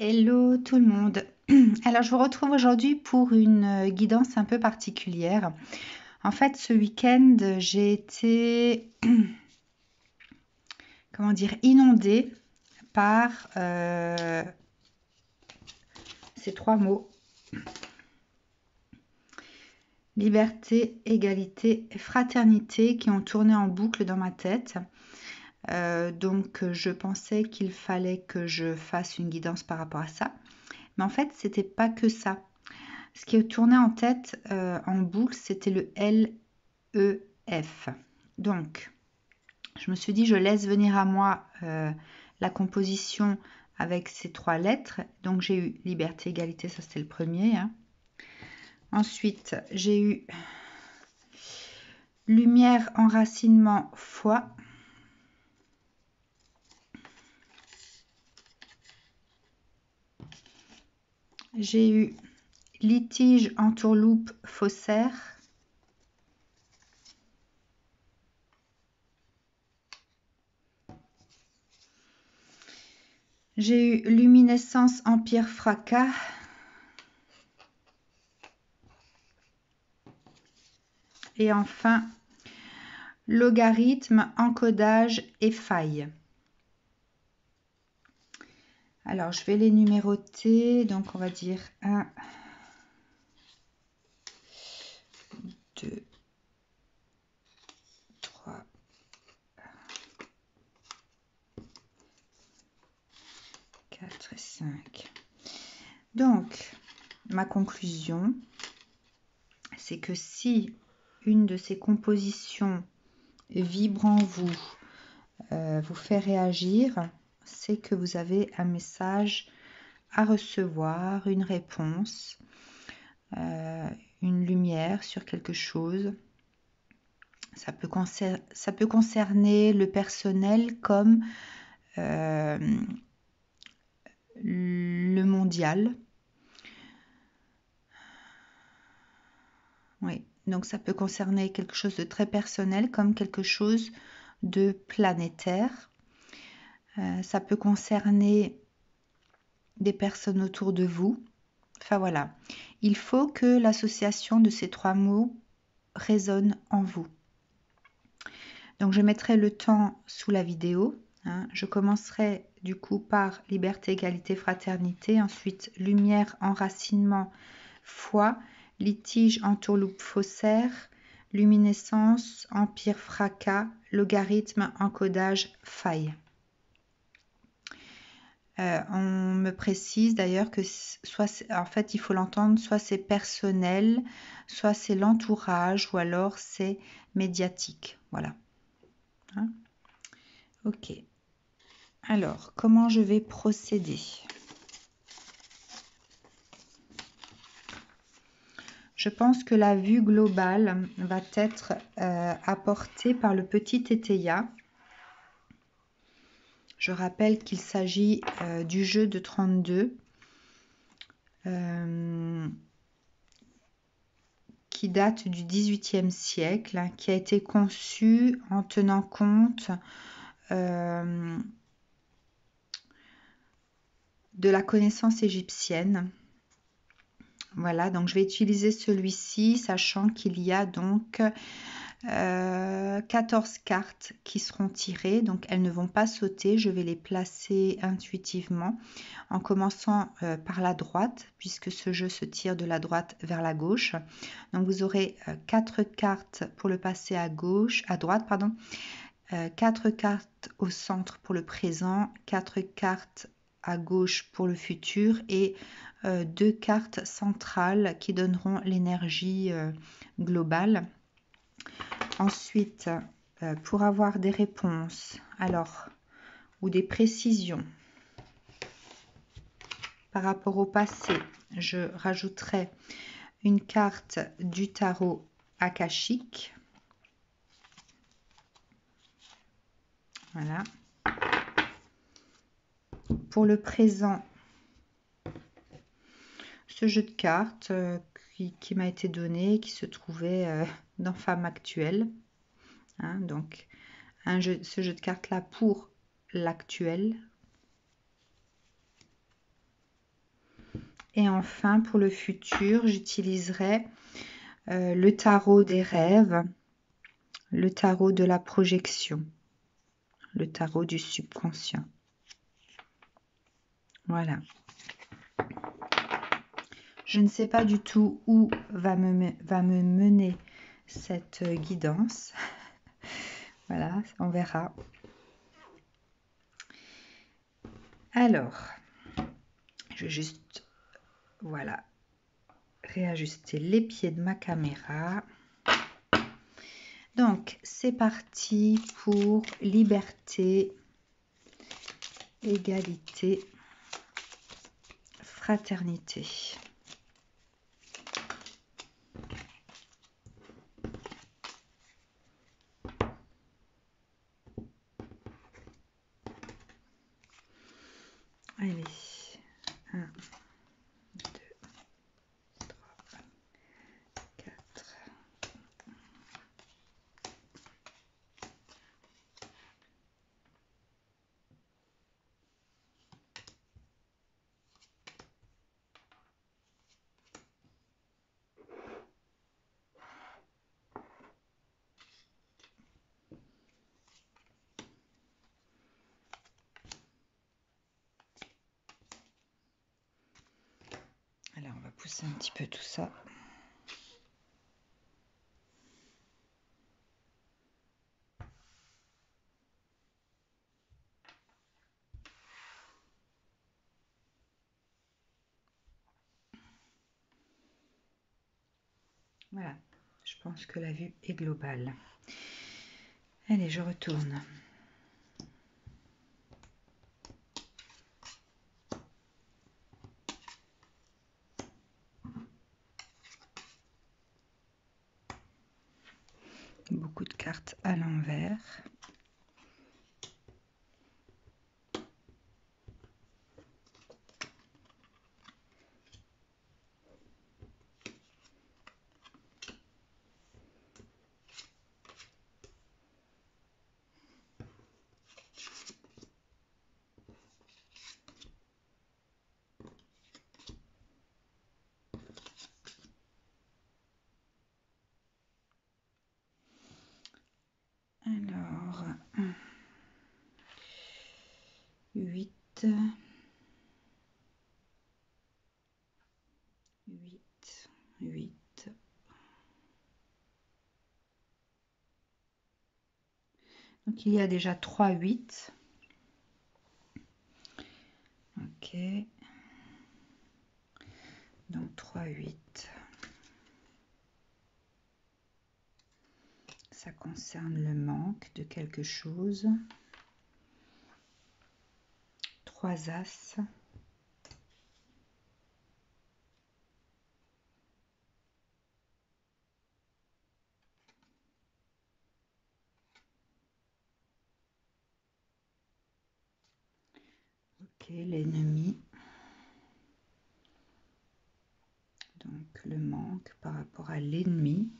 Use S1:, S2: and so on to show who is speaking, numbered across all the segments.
S1: Hello tout le monde. Alors je vous retrouve aujourd'hui pour une guidance un peu particulière. En fait, ce week-end, j'ai été comment dire, inondée par ces trois mots: liberté, égalité, fraternité, qui ont tourné en boucle dans ma tête. Donc je pensais qu'il fallait que je fasse une guidance par rapport à ça. Mais en fait, c'était pas que ça. Ce qui tournait en tête, en boucle, c'était le LEF. Donc, je me suis dit, je laisse venir à moi la composition avec ces trois lettres. Donc, j'ai eu liberté, égalité, ça c'était le premier. Hein. Ensuite, j'ai eu lumière, enracinement, foi. J'ai eu litige, entourloupe, faussaire. J'ai eu luminescence, empire, fracas. Et enfin, logarithme, encodage et faille. Alors, je vais les numéroter. Donc, on va dire 1, 2, 3, 4 et 5. Donc, ma conclusion, c'est que si une de ces compositions vibre en vous, vous fait réagir, c'est que vous avez un message à recevoir, une réponse, une lumière sur quelque chose. Ça peut concerner le personnel comme le mondial. Oui, donc ça peut concerner quelque chose de très personnel comme quelque chose de planétaire. Ça peut concerner des personnes autour de vous. Enfin voilà, il faut que l'association de ces trois mots résonne en vous. Donc je mettrai le temps sous la vidéo. Hein. Je commencerai du coup par liberté, égalité, fraternité. Ensuite, lumière, enracinement, foi, litige, entourloupe, faussaire, luminescence, empire, fracas, logarithme, encodage, faille. On me précise d'ailleurs que soit, en fait, il faut l'entendre, soit c'est personnel, soit c'est l'entourage, ou alors c'est médiatique. Voilà. Hein? Ok. Alors, comment je vais procéder? Je pense que la vue globale va être apportée par le petit Tétéia. Je rappelle qu'il s'agit du jeu de 32 qui date du XVIIIe siècle, hein, qui a été conçu en tenant compte de la connaissance égyptienne. Voilà, donc je vais utiliser celui-ci, sachant qu'il y a donc 14 cartes qui seront tirées, donc elles ne vont pas sauter, je vais les placer intuitivement en commençant par la droite, puisque ce jeu se tire de la droite vers la gauche. Donc vous aurez 4 cartes pour le passer à droite, 4 cartes au centre pour le présent, 4 cartes à gauche pour le futur et 2 cartes centrales qui donneront l'énergie globale. Ensuite, pour avoir des réponses, ou des précisions par rapport au passé, je rajouterai une carte du tarot akashique. Voilà. Pour le présent, ce jeu de cartes qui m'a été donné, qui se trouvait dans Femme Actuelle. Hein, donc, ce jeu de cartes là pour l'actuel. Et enfin, pour le futur, j'utiliserai le tarot des rêves, le tarot de la projection, le tarot du subconscient. Voilà. Je ne sais pas du tout où va me mener cette guidance. Voilà, on verra. Alors, je vais juste, voilà, réajuster les pieds de ma caméra. Donc, c'est parti pour liberté, égalité, fraternité. Allez, 1, 2, 3, 4. Alors, on va pousser un petit peu tout ça. Voilà, je pense que la vue est globale. Allez, je retourne. Beaucoup de cartes à l'envers. Alors, 8, 8, 8. Donc, il y a déjà 3 8. Ok. Donc, 3 8. Ça concerne le manque de quelque chose. 3 As. Ok, l'ennemi. Donc, le manque par rapport à l'ennemi.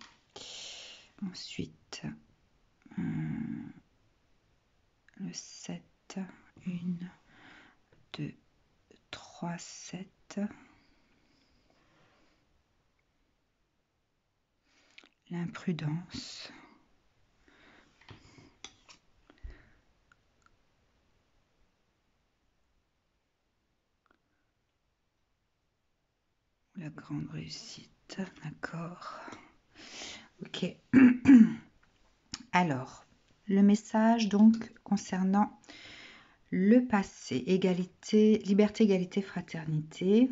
S1: Ensuite, le 7. 1, 2, 3, 7. L'imprudence. La grande réussite, d'accord. Ok. Alors, le message donc concernant le passé, égalité, liberté, égalité, fraternité.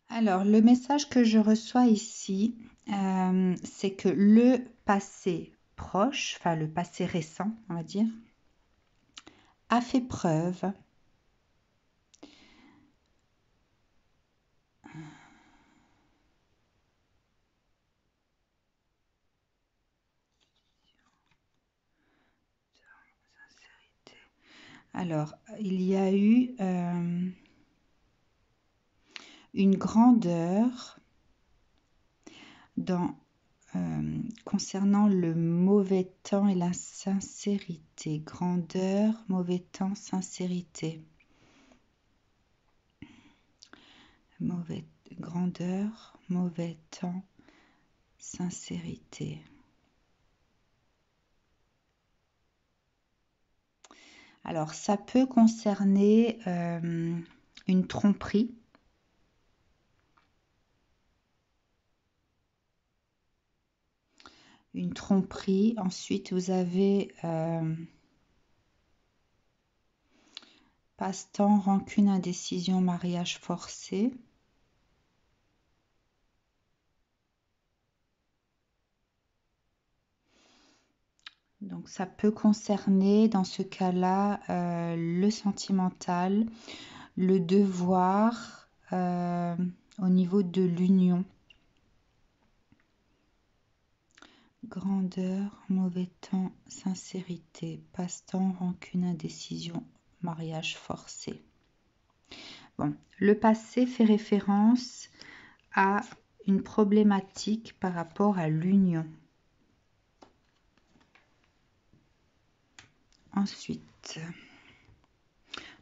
S1: Alors, le message que je reçois ici, c'est que le passé proche, enfin le passé récent, on va dire, a fait preuve Alors, il y a eu une grandeur concernant le mauvais temps et la sincérité. Grandeur, mauvais temps, sincérité. Grandeur, mauvais temps, sincérité. Alors, ça peut concerner une tromperie. Une tromperie. Ensuite, vous avez passe-temps, rancune, indécision, mariage forcé. Donc, ça peut concerner, dans ce cas-là, le sentimental, le devoir au niveau de l'union. Grandeur, mauvais temps, sincérité, passe-temps, rancune, indécision, mariage forcé. Bon, le passé fait référence à une problématique par rapport à l'union. Ensuite,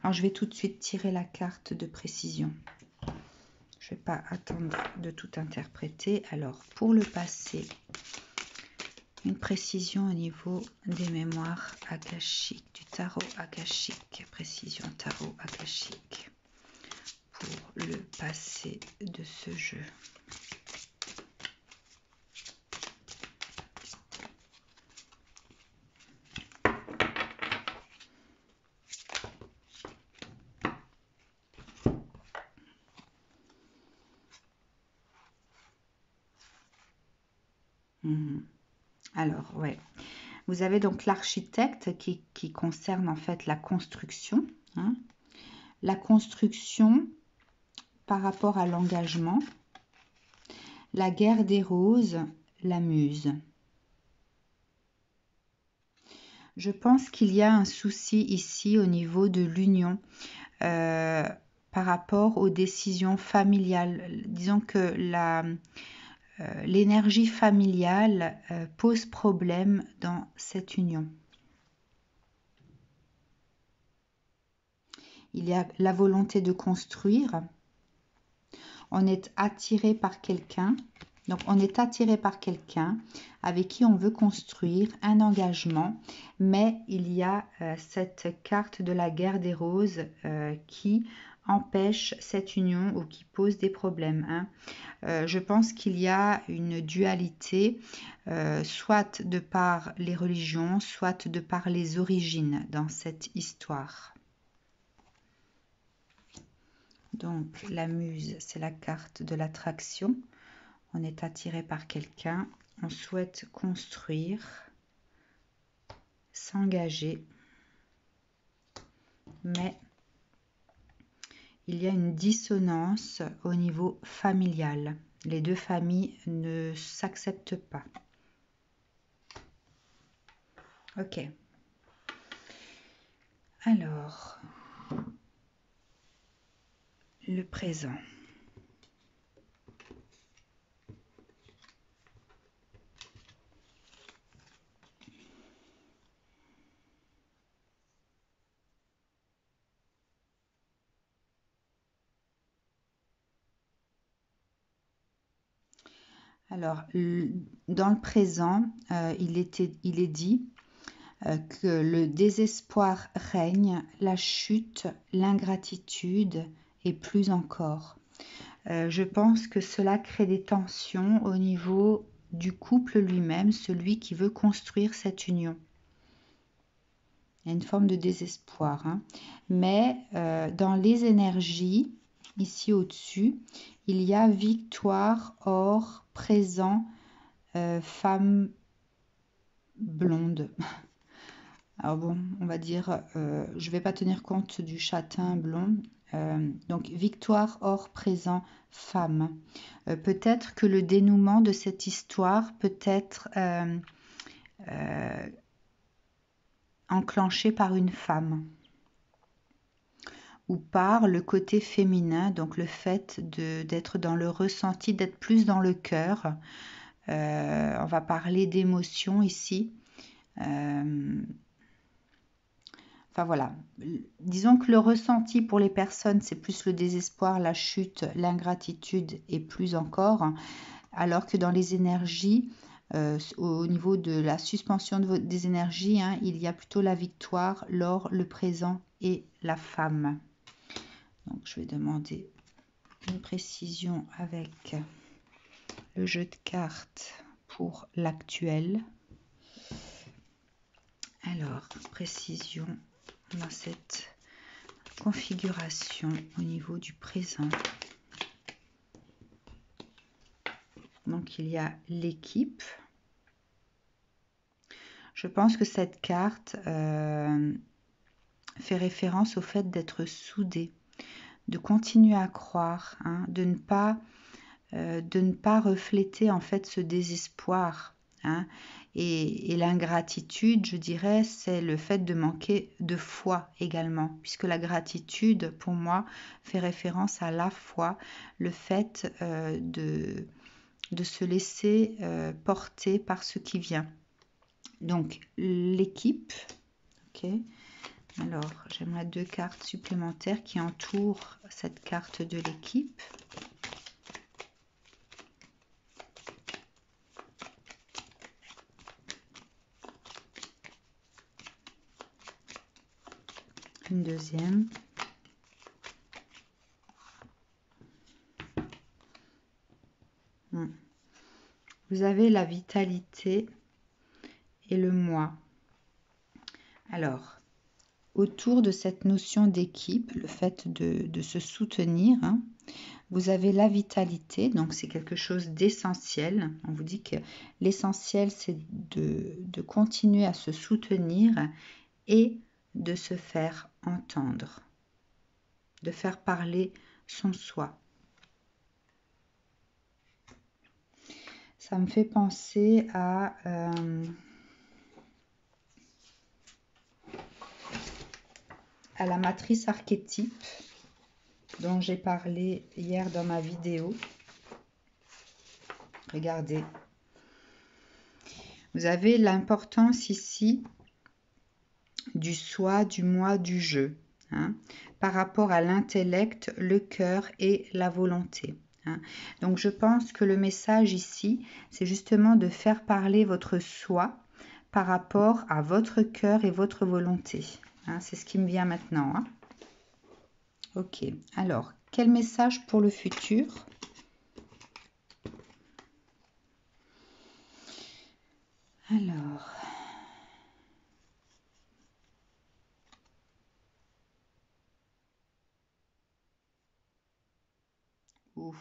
S1: alors je vais tout de suite tirer la carte de précision. Je ne vais pas attendre de tout interpréter. Alors, pour le passé, une précision au niveau des mémoires akashiques, du tarot akashique. Précision tarot akashique pour le passé de ce jeu. Alors, ouais. Vous avez donc l'architecte qui concerne en fait la construction. Hein. La construction par rapport à l'engagement. La guerre des roses, la muse. Je pense qu'il y a un souci ici au niveau de l'union par rapport aux décisions familiales. Disons que l'énergie familiale pose problème dans cette union. Il y a la volonté de construire. On est attiré par quelqu'un. Donc, on est attiré par quelqu'un avec qui on veut construire un engagement. Mais il y a cette carte de la guerre des roses qui empêche cette union ou qui pose des problèmes. Hein. Je pense qu'il y a une dualité, soit de par les religions, soit de par les origines dans cette histoire. Donc, la muse, c'est la carte de l'attraction. On est attiré par quelqu'un, on souhaite construire, s'engager, mais il y a une dissonance au niveau familial. Les deux familles ne s'acceptent pas. Ok. Alors, le présent. Alors, dans le présent, il est dit que le désespoir règne, la chute, l'ingratitude et plus encore. Je pense que cela crée des tensions au niveau du couple lui-même, celui qui veut construire cette union. Il y a une forme de désespoir. Hein. Mais dans les énergies, ici au-dessus, il y a victoire, or, présent, femme blonde. Alors bon, on va dire, je ne vais pas tenir compte du châtain blond. Donc, victoire, or, présent, femme. Peut-être que le dénouement de cette histoire peut être enclenché par une femme. ou par le côté féminin, donc le fait d'être dans le ressenti, d'être plus dans le cœur. On va parler d'émotions ici. Enfin voilà, disons que le ressenti pour les personnes, c'est plus le désespoir, la chute, l'ingratitude et plus encore, alors que dans les énergies, au niveau de la suspension des énergies, hein, il y a plutôt la victoire, l'or, le présent et la femme. Donc je vais demander une précision avec le jeu de cartes pour l'actuel. Alors, précision dans cette configuration au niveau du présent. Donc, il y a l'équipe. Je pense que cette carte fait référence au fait d'être soudé, de continuer à croire, hein, de ne pas refléter en fait ce désespoir. Hein. Et l'ingratitude, je dirais, c'est le fait de manquer de foi également, puisque la gratitude, pour moi, fait référence à la foi, le fait de se laisser porter par ce qui vient. Donc, l'équipe, ok. Alors, j'aimerais 2 cartes supplémentaires qui entourent cette carte de l'équipe. Une deuxième. Vous avez la vitalité et le moi. Alors, autour de cette notion d'équipe, le fait de se soutenir, hein, vous avez la vitalité, donc c'est quelque chose d'essentiel. On vous dit que l'essentiel, c'est de continuer à se soutenir et de se faire entendre, de faire parler son soi. Ça me fait penser à la matrice archétype dont j'ai parlé hier dans ma vidéo. Regardez. Vous avez l'importance ici du soi, du moi, du je, hein, par rapport à l'intellect, le cœur et la volonté. Hein. Donc je pense que le message ici, c'est justement de faire parler votre soi par rapport à votre cœur et votre volonté. Hein, c'est ce qui me vient maintenant. Hein. Ok, alors, quel message pour le futur ? Alors... Ouf.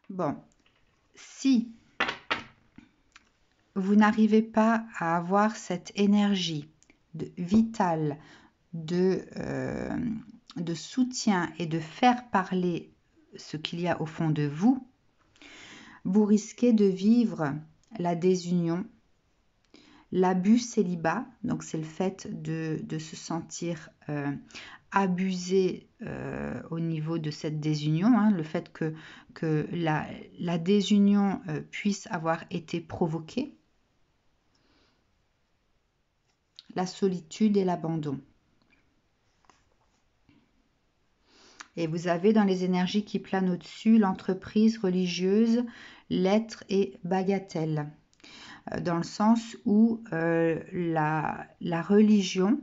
S1: Bon, si vous n'arrivez pas à avoir cette énergie vitale de soutien et de faire parler ce qu'il y a au fond de vous, vous risquez de vivre la désunion, l'abus célibat, donc c'est le fait de se sentir abusé au niveau de cette désunion, hein, le fait que la désunion puisse avoir été provoquée, la solitude et l'abandon. Et vous avez dans les énergies qui planent au-dessus l'entreprise religieuse, l'être et bagatelle. Dans le sens où la religion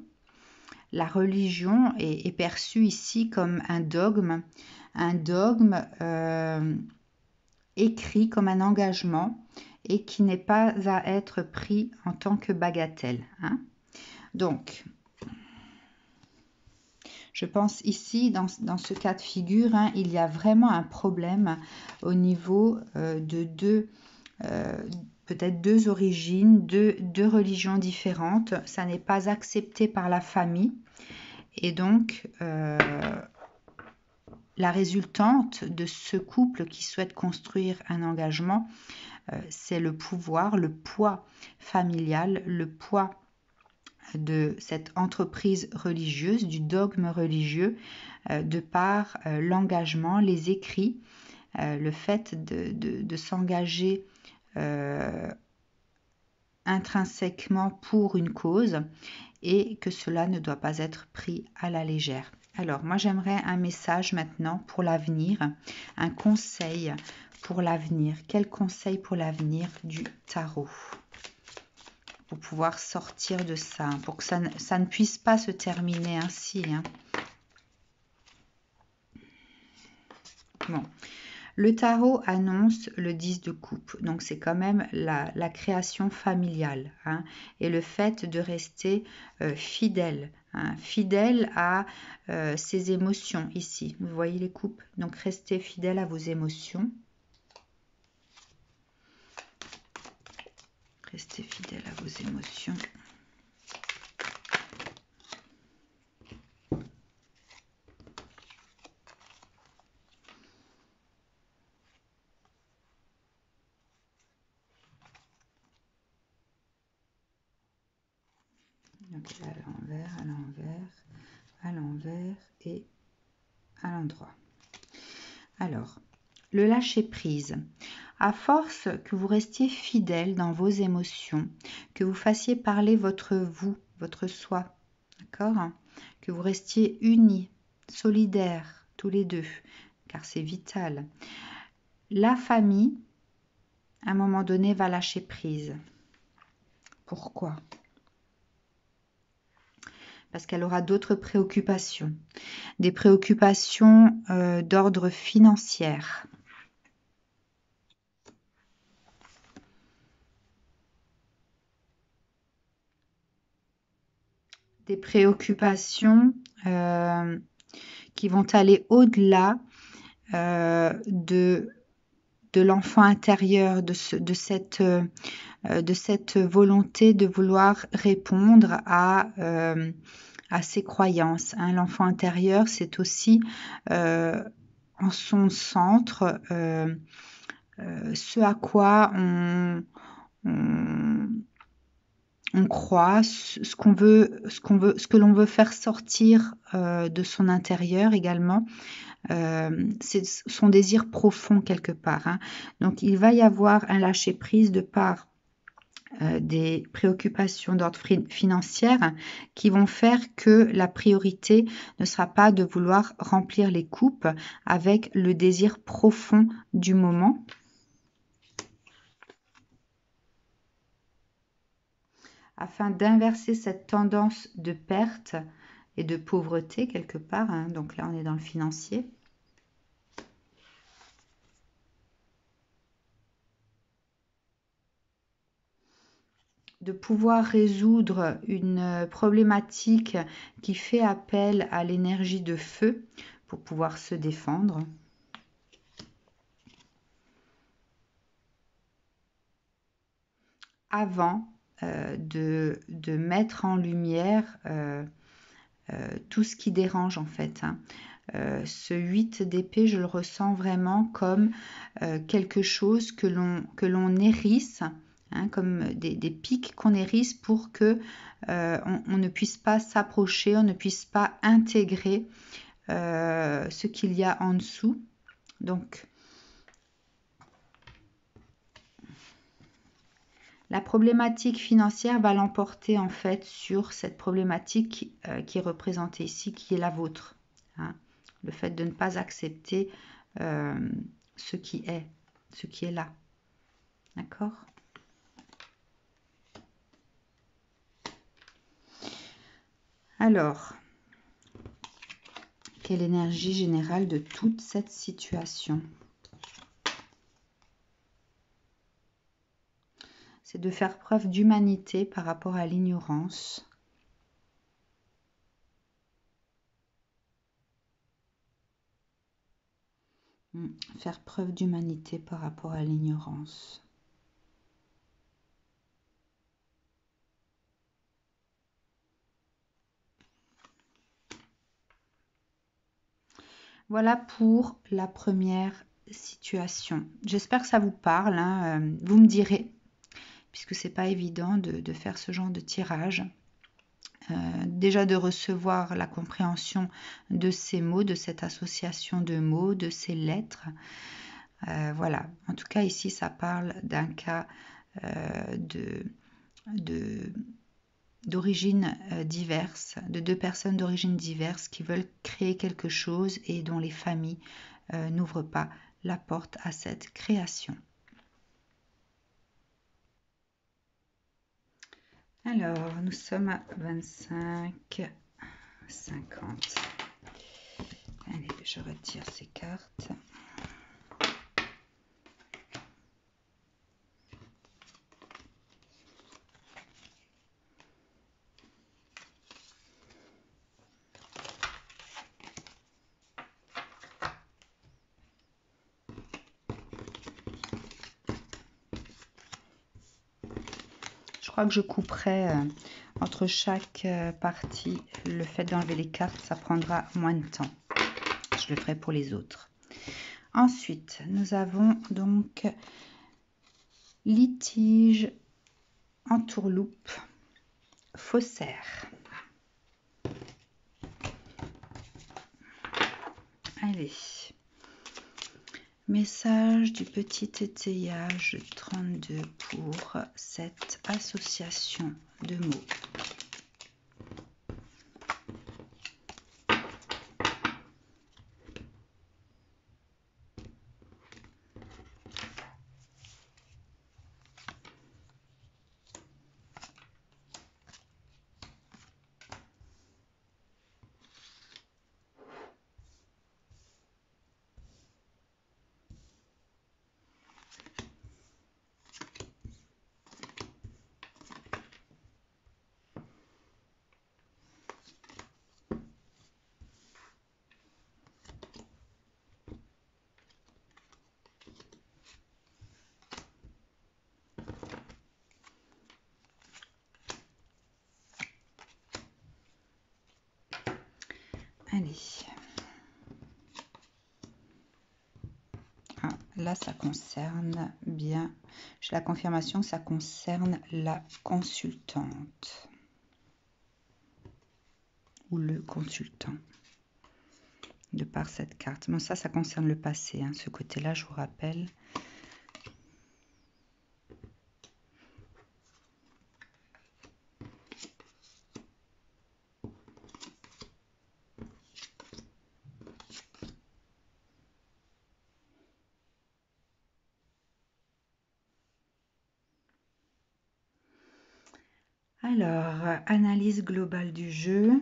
S1: est perçue ici comme un dogme écrit comme un engagement et qui n'est pas à être pris en tant que bagatelle. Hein. Donc, je pense ici, dans ce cas de figure, hein, il y a vraiment un problème au niveau de peut-être 2 origines, deux religions différentes. Ça n'est pas accepté par la famille. Et donc, la résultante de ce couple qui souhaite construire un engagement, c'est le pouvoir, le poids familial, le poids de cette entreprise religieuse, du dogme religieux, de par l'engagement, les écrits, le fait de s'engager intrinsèquement pour une cause et que cela ne doit pas être pris à la légère. Alors, moi, j'aimerais un message maintenant pour l'avenir, un conseil pour l'avenir. Quel conseil pour l'avenir du tarot? Pour pouvoir sortir de ça, pour que ça ne puisse pas se terminer ainsi. Bon. Le tarot annonce le 10 de coupe, donc c'est quand même la création familiale, et le fait de rester fidèle, fidèle à ses émotions ici. Vous voyez les coupes, donc restez fidèle à vos émotions. Restez fidèle à vos émotions. Donc à l'envers, à l'envers, à l'envers et à l'endroit. Alors, le lâcher-prise. À force que vous restiez fidèle dans vos émotions, que vous fassiez parler votre vous, votre soi, d'accord? Que vous restiez unis, solidaires, tous les deux, car c'est vital. La famille, à un moment donné, va lâcher prise. Pourquoi? Parce qu'elle aura d'autres préoccupations. Des préoccupations d'ordre financier. Des préoccupations qui vont aller au-delà de l'enfant intérieur, de cette volonté de vouloir répondre à ses croyances. L'enfant intérieur, c'est aussi en son centre ce à quoi on croit, ce que l'on veut faire sortir de son intérieur également. C'est son désir profond quelque part. Donc il va y avoir un lâcher prise de part des préoccupations d'ordre financier qui vont faire que la priorité ne sera pas de vouloir remplir les coupes avec le désir profond du moment. Afin d'inverser cette tendance de perte et de pauvreté quelque part, donc là on est dans le financier. De pouvoir résoudre une problématique qui fait appel à l'énergie de feu pour pouvoir se défendre. Avant de mettre en lumière tout ce qui dérange en fait. Ce 8 d'épée, je le ressens vraiment comme quelque chose que l'on hérisse, comme des pics qu'on hérisse pour que on ne puisse pas s'approcher, on ne puisse pas intégrer ce qu'il y a en dessous. Donc, la problématique financière va l'emporter en fait sur cette problématique qui est représentée ici, qui est la vôtre. Le fait de ne pas accepter ce qui est là. D'accord ? Alors, quelle énergie générale de toute cette situation ? C'est de faire preuve d'humanité par rapport à l'ignorance. Faire preuve d'humanité par rapport à l'ignorance. Voilà pour la première situation. J'espère que ça vous parle, hein. Vous me direz, puisque c'est pas évident de faire ce genre de tirage. Déjà de recevoir la compréhension de ces mots, de cette association de mots, de ces lettres. Voilà, en tout cas ici ça parle d'un cas d'origine diverses, de deux personnes d'origine diverses qui veulent créer quelque chose et dont les familles n'ouvrent pas la porte à cette création. Alors, nous sommes à 25, 50. Allez, je retire ces cartes. Je crois que je couperai entre chaque partie. Le fait d'enlever les cartes, ça prendra moins de temps. Je le ferai pour les autres. Ensuite, nous avons donc litige, entourloupe, faussaire. Allez. Message du petit étayage 32 pour cette association de mots. Allez. Ah, là, ça concerne bien. J'ai la confirmation que ça concerne la consultante. Ou le consultant. De par cette carte. Bon, ça concerne le passé. Hein. Ce côté-là, je vous rappelle. Alors, analyse globale du jeu.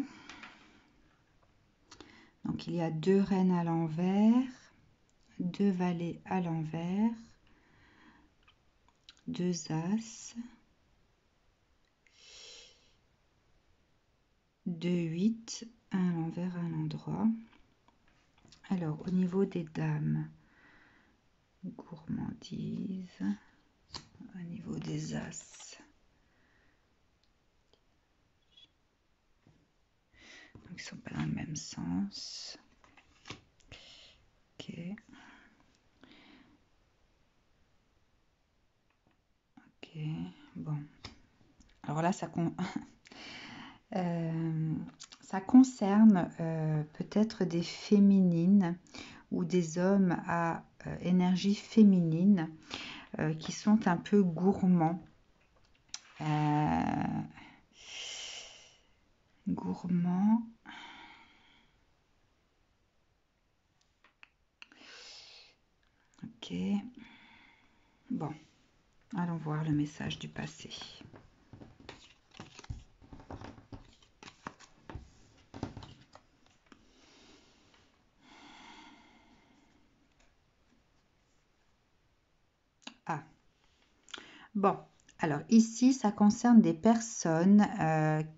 S1: Donc, il y a 2 reines à l'envers, 2 valets à l'envers, 2 as, 2 8, 1 à l'envers, 1 à l'endroit. Alors, au niveau des dames, gourmandise, au niveau des as. Donc, ils ne sont pas dans le même sens. Ok. Ok, bon. Alors là, ça concerne peut-être des féminines ou des hommes à énergie féminine qui sont un peu gourmands. Gourmands. Ok. Bon, allons voir le message du passé. Ah. Bon, alors ici, ça concerne des personnes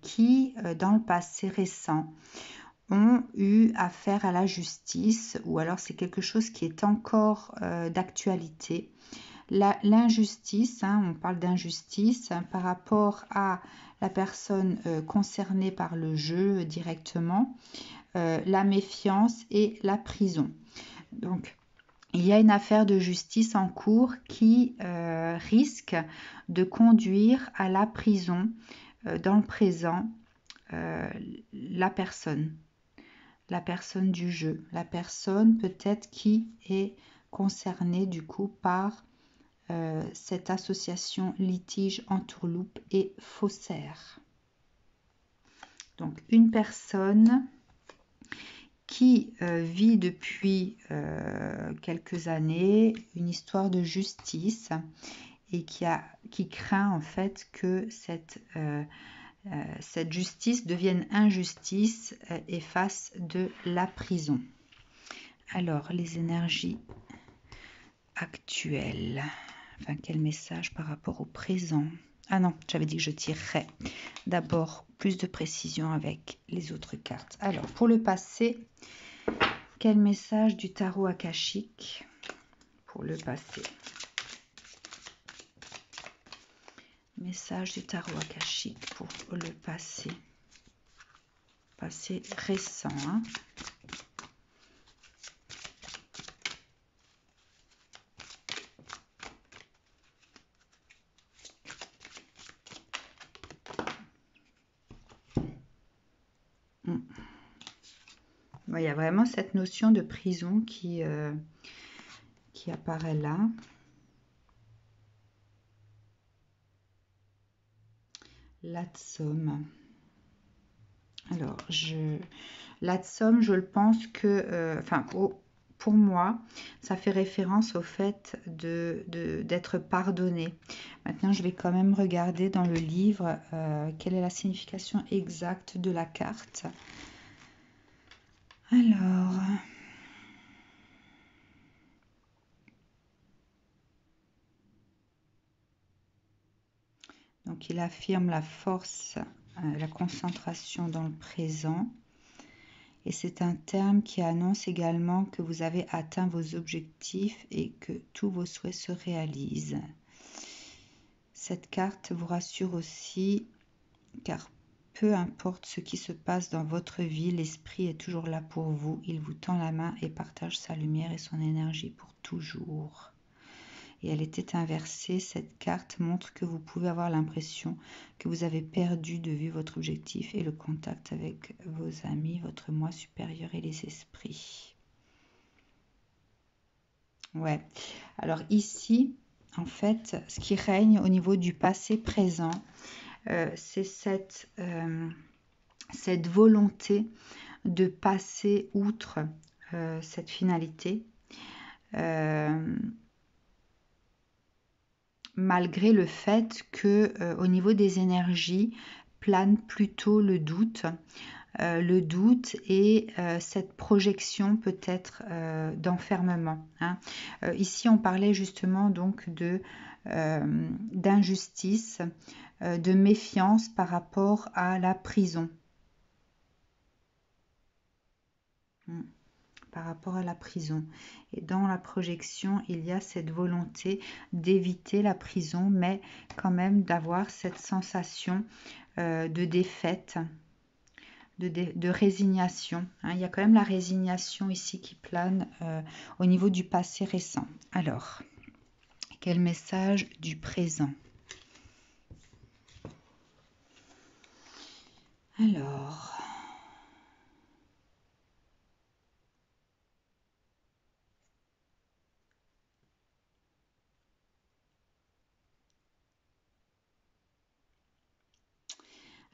S1: qui, dans le passé récent, ont eu affaire à la justice, ou alors c'est quelque chose qui est encore d'actualité. l'injustice, on parle d'injustice par rapport à la personne concernée par le jeu directement, la méfiance et la prison. Donc, il y a une affaire de justice en cours qui risque de conduire à la prison dans le présent la personne du jeu, la personne peut-être qui est concernée du coup par cette association litige entourloupe et faussaire. Donc une personne qui vit depuis quelques années une histoire de justice et qui craint en fait que cette justice devienne injustice et fasse de la prison. Alors, les énergies actuelles. Enfin, quel message par rapport au présent? Ah non, j'avais dit que je tirerais d'abord plus de précision avec les autres cartes. Alors, pour le passé, quel message du tarot akashique pour le passé? Message du tarot akashique pour le passé. Passé récent. Il y a vraiment cette notion de prison qui apparaît là. L'Atsom. Alors, l'Atsom, je le pense que, pour moi, ça fait référence au fait d'être pardonné. Maintenant, je vais quand même regarder dans le livre quelle est la signification exacte de la carte. Alors, donc il affirme la force, la concentration dans le présent. Et c'est un terme qui annonce également que vous avez atteint vos objectifs et que tous vos souhaits se réalisent. Cette carte vous rassure aussi, car peu importe ce qui se passe dans votre vie, l'esprit est toujours là pour vous. Il vous tend la main et partage sa lumière et son énergie pour toujours. Et elle était inversée. Cette carte montre que vous pouvez avoir l'impression que vous avez perdu de vue votre objectif et le contact avec vos amis, votre moi supérieur et les esprits. Ouais. Alors ici, en fait, ce qui règne au niveau du passé présent, c'est cette volonté de passer outre cette finalité. Malgré le fait que au niveau des énergies plane plutôt le doute et cette projection peut-être d'enfermement. Ici, on parlait justement donc d'injustice, de méfiance par rapport à la prison. Par rapport à la prison. Et dans la projection, il y a cette volonté d'éviter la prison, mais quand même d'avoir cette sensation de défaite, de résignation. Il y a quand même la résignation ici qui plane au niveau du passé récent. Alors, quel message du présent? Alors...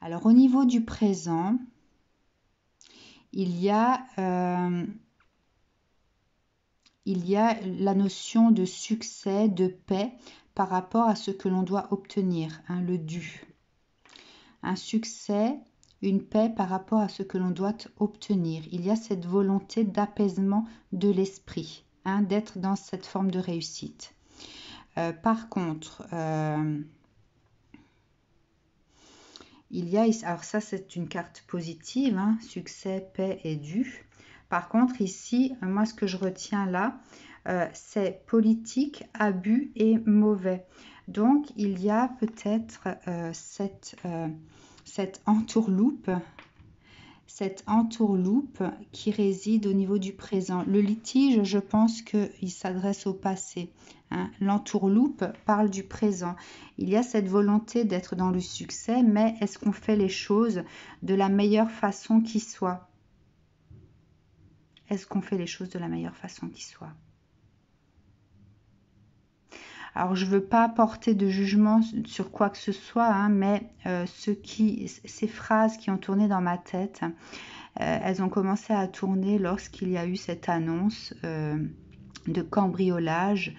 S1: Alors, au niveau du présent, il y a la notion de succès, de paix par rapport à ce que l'on doit obtenir, le dû. Un succès, une paix par rapport à ce que l'on doit obtenir. Il y a cette volonté d'apaisement de l'esprit, d'être dans cette forme de réussite. Par contre... il y a, alors ça c'est une carte positive, succès, paix et dû. Par contre ici, moi ce que je retiens là, c'est politique, abus et mauvais. Donc, il y a peut-être cette entourloupe qui réside au niveau du présent. Le litige, je pense qu'il s'adresse au passé. Hein. L'entourloupe parle du présent. Il y a cette volonté d'être dans le succès, mais est-ce qu'on fait les choses de la meilleure façon qui soit? Est-ce qu'on fait les choses de la meilleure façon qui soit? Alors, je ne veux pas porter de jugement sur quoi que ce soit, hein, mais ces phrases qui ont tourné dans ma tête, elles ont commencé à tourner lorsqu'il y a eu cette annonce de cambriolage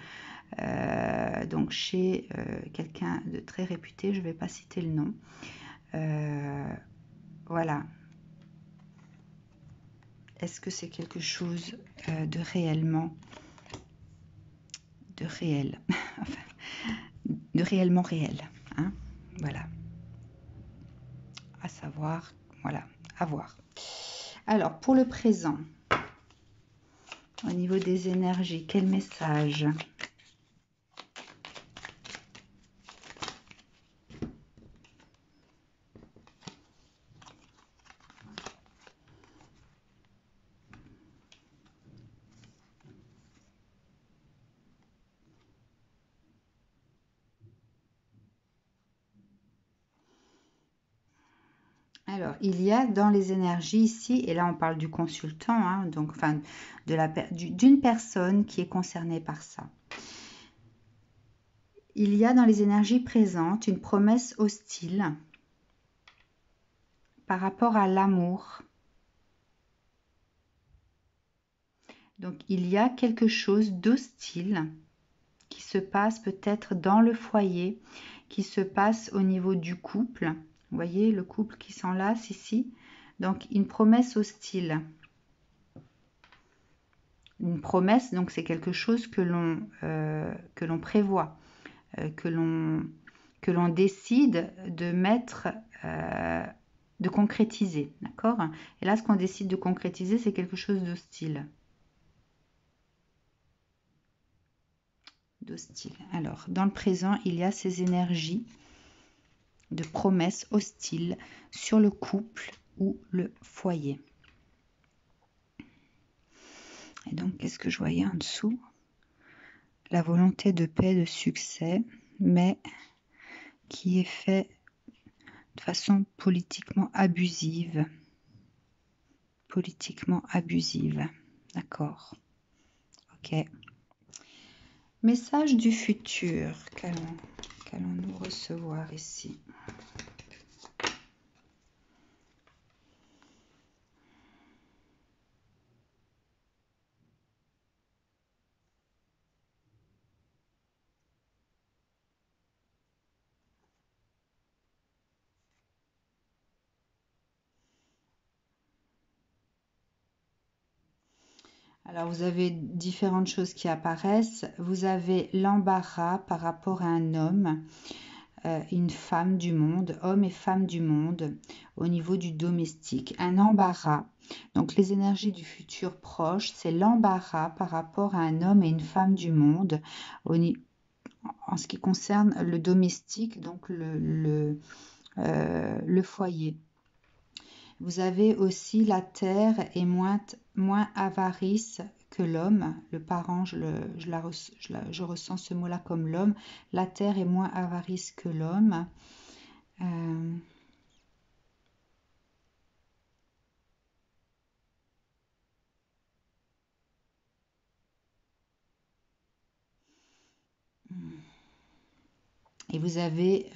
S1: donc chez quelqu'un de très réputé, je ne vais pas citer le nom. Voilà. Est-ce que c'est quelque chose de réel enfin, de réellement réel, hein? Voilà. À savoir, voilà, à voir. Alors, pour le présent, au niveau des énergies, quel message? Alors, il y a dans les énergies ici, et là on parle du consultant, hein, donc enfin d'une personne qui est concernée par ça. Il y a dans les énergies présentes une promesse hostile par rapport à l'amour. Donc, il y a quelque chose d'hostile qui se passe peut-être dans le foyer, qui se passe au niveau du couple. Vous voyez, le couple qui s'enlace ici. Donc, une promesse hostile. Une promesse, donc c'est quelque chose que l'on prévoit, que l'on décide de mettre, de concrétiser, d'accord? Et là, ce qu'on décide de concrétiser, c'est quelque chose d'hostile. Alors, dans le présent, il y a ces énergies de promesses hostiles sur le couple ou le foyer. Et donc, qu'est-ce que je voyais en dessous? La volonté de paix, de succès, mais qui est fait de façon politiquement abusive. Politiquement abusive. D'accord. Ok. Message du futur. Qu'allons-nous recevoir ici? Alors, vous avez différentes choses qui apparaissent. Vous avez l'embarras par rapport à un homme, une femme du monde, homme et femme du monde, au niveau du domestique. Un embarras. Donc, les énergies du futur proche, c'est l'embarras par rapport à un homme et une femme du monde, en ce qui concerne le domestique, donc le foyer. Vous avez aussi la terre est moins avarice que l'homme. Le parent, je ressens ce mot-là comme l'homme. La terre est moins avarice que l'homme. Et vous avez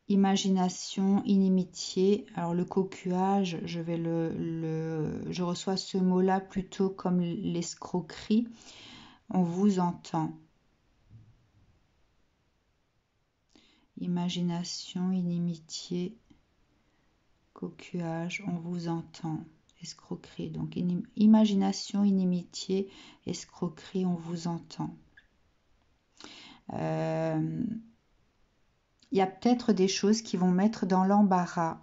S1: imagination, inimitié. Alors le coquillage, je reçois ce mot-là plutôt comme l'escroquerie. On vous entend. Imagination, inimitié, coquillage, on vous entend. Escroquerie. Donc imagination, inimitié, escroquerie, on vous entend. Il y a peut-être des choses qui vont mettre dans l'embarras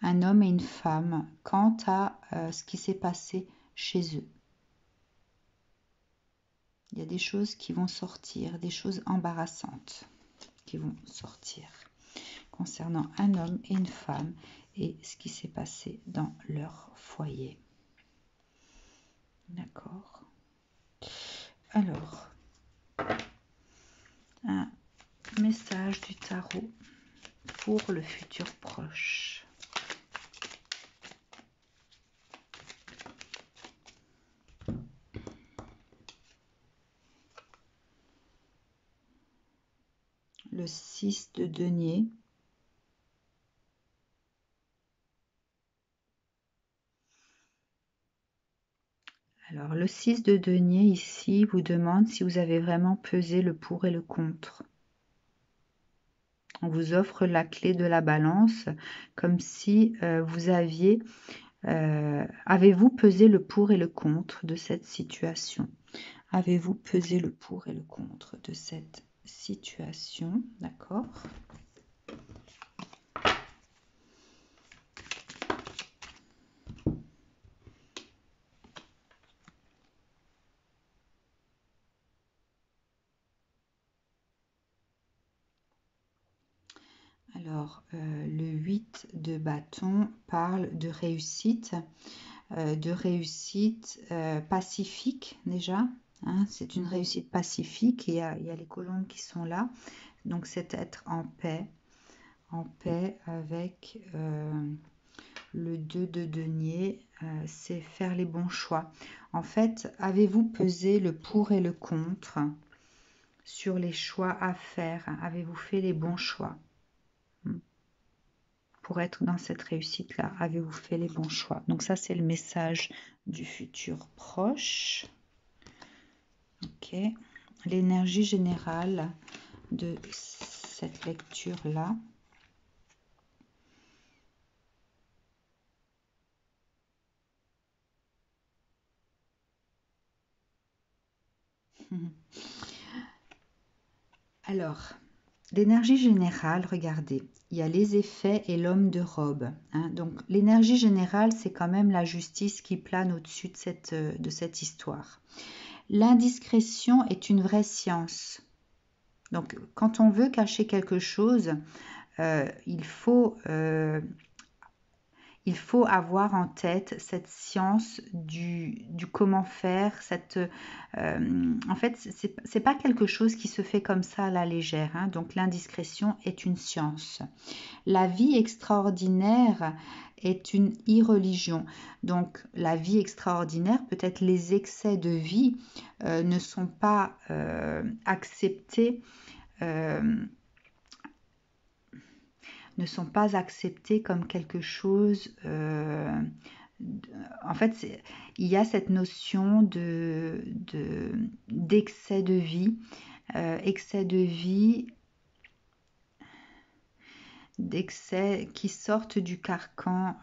S1: un homme et une femme quant à ce qui s'est passé chez eux. Il y a des choses qui vont sortir, des choses embarrassantes qui vont sortir concernant un homme et une femme et ce qui s'est passé dans leur foyer. D'accord. Alors, un message du tarot pour le futur proche. Le 6 de denier. Alors, le 6 de denier ici vous demande si vous avez vraiment pesé le pour et le contre. On vous offre la clé de la balance comme si vous aviez... avez-vous pesé le pour et le contre de cette situation? Avez-vous pesé le pour et le contre de cette situation? D'accord. Alors, le 8 de bâton parle de réussite pacifique déjà. Hein, c'est une réussite pacifique. Il y a les colombes qui sont là. Donc, c'est être en paix avec le 2 de denier. C'est faire les bons choix. En fait, avez-vous pesé le pour et le contre sur les choix à faire? Avez-vous fait les bons choix? Pour être dans cette réussite-là, avez-vous fait les bons choix? Donc ça, c'est le message du futur proche. Ok. L'énergie générale de cette lecture-là. Alors, l'énergie générale, regardez, il y a les effets et l'homme de robe. Hein. Donc, l'énergie générale, c'est quand même la justice qui plane au-dessus de cette histoire. L'indiscrétion est une vraie science. Donc, quand on veut cacher quelque chose, il faut avoir en tête cette science du comment faire. En fait, c'est pas quelque chose qui se fait comme ça à la légère. Hein. Donc, l'indiscrétion est une science. La vie extraordinaire est une irreligion. Donc, la vie extraordinaire, peut-être les excès de vie ne sont pas acceptés. Ne sont pas acceptés comme quelque chose... en fait, il y a cette notion d'excès de vie. Excès de vie, d'excès qui sortent du carcan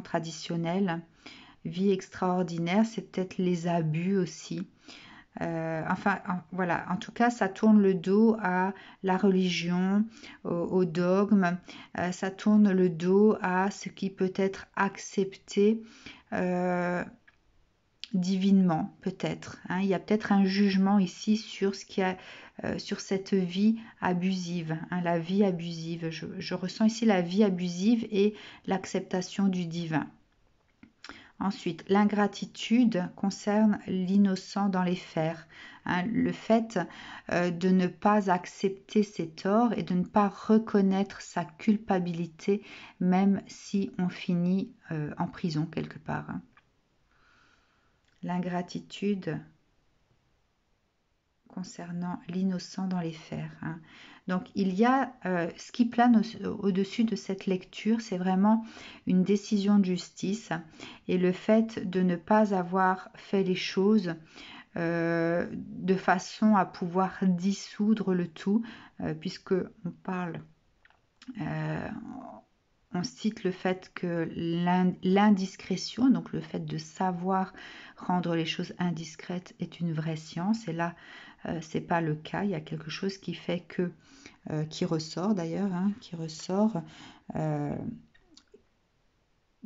S1: traditionnel. Vie extraordinaire, c'est peut-être les abus aussi. Voilà, en tout cas, ça tourne le dos à la religion, au dogme, ça tourne le dos à ce qui peut être accepté divinement, peut-être. Hein. Il y a peut-être un jugement ici sur sur cette vie abusive, hein, la vie abusive. Je ressens ici la vie abusive et l'acceptation du divin. Ensuite, l'ingratitude concerne l'innocent dans les fers. Hein, le fait de ne pas accepter ses torts et de ne pas reconnaître sa culpabilité, même si on finit en prison quelque part. Hein. L'ingratitude concernant l'innocent dans les fers. Hein. Donc il y a ce qui plane au-dessus de cette lecture, c'est vraiment une décision de justice et le fait de ne pas avoir fait les choses de façon à pouvoir dissoudre le tout, puisque on parle... on cite le fait que l'indiscrétion, donc le fait de savoir rendre les choses indiscrètes, est une vraie science. Et là, c'est pas le cas. Il y a quelque chose qui fait que, qui ressort d'ailleurs, hein, qui ressort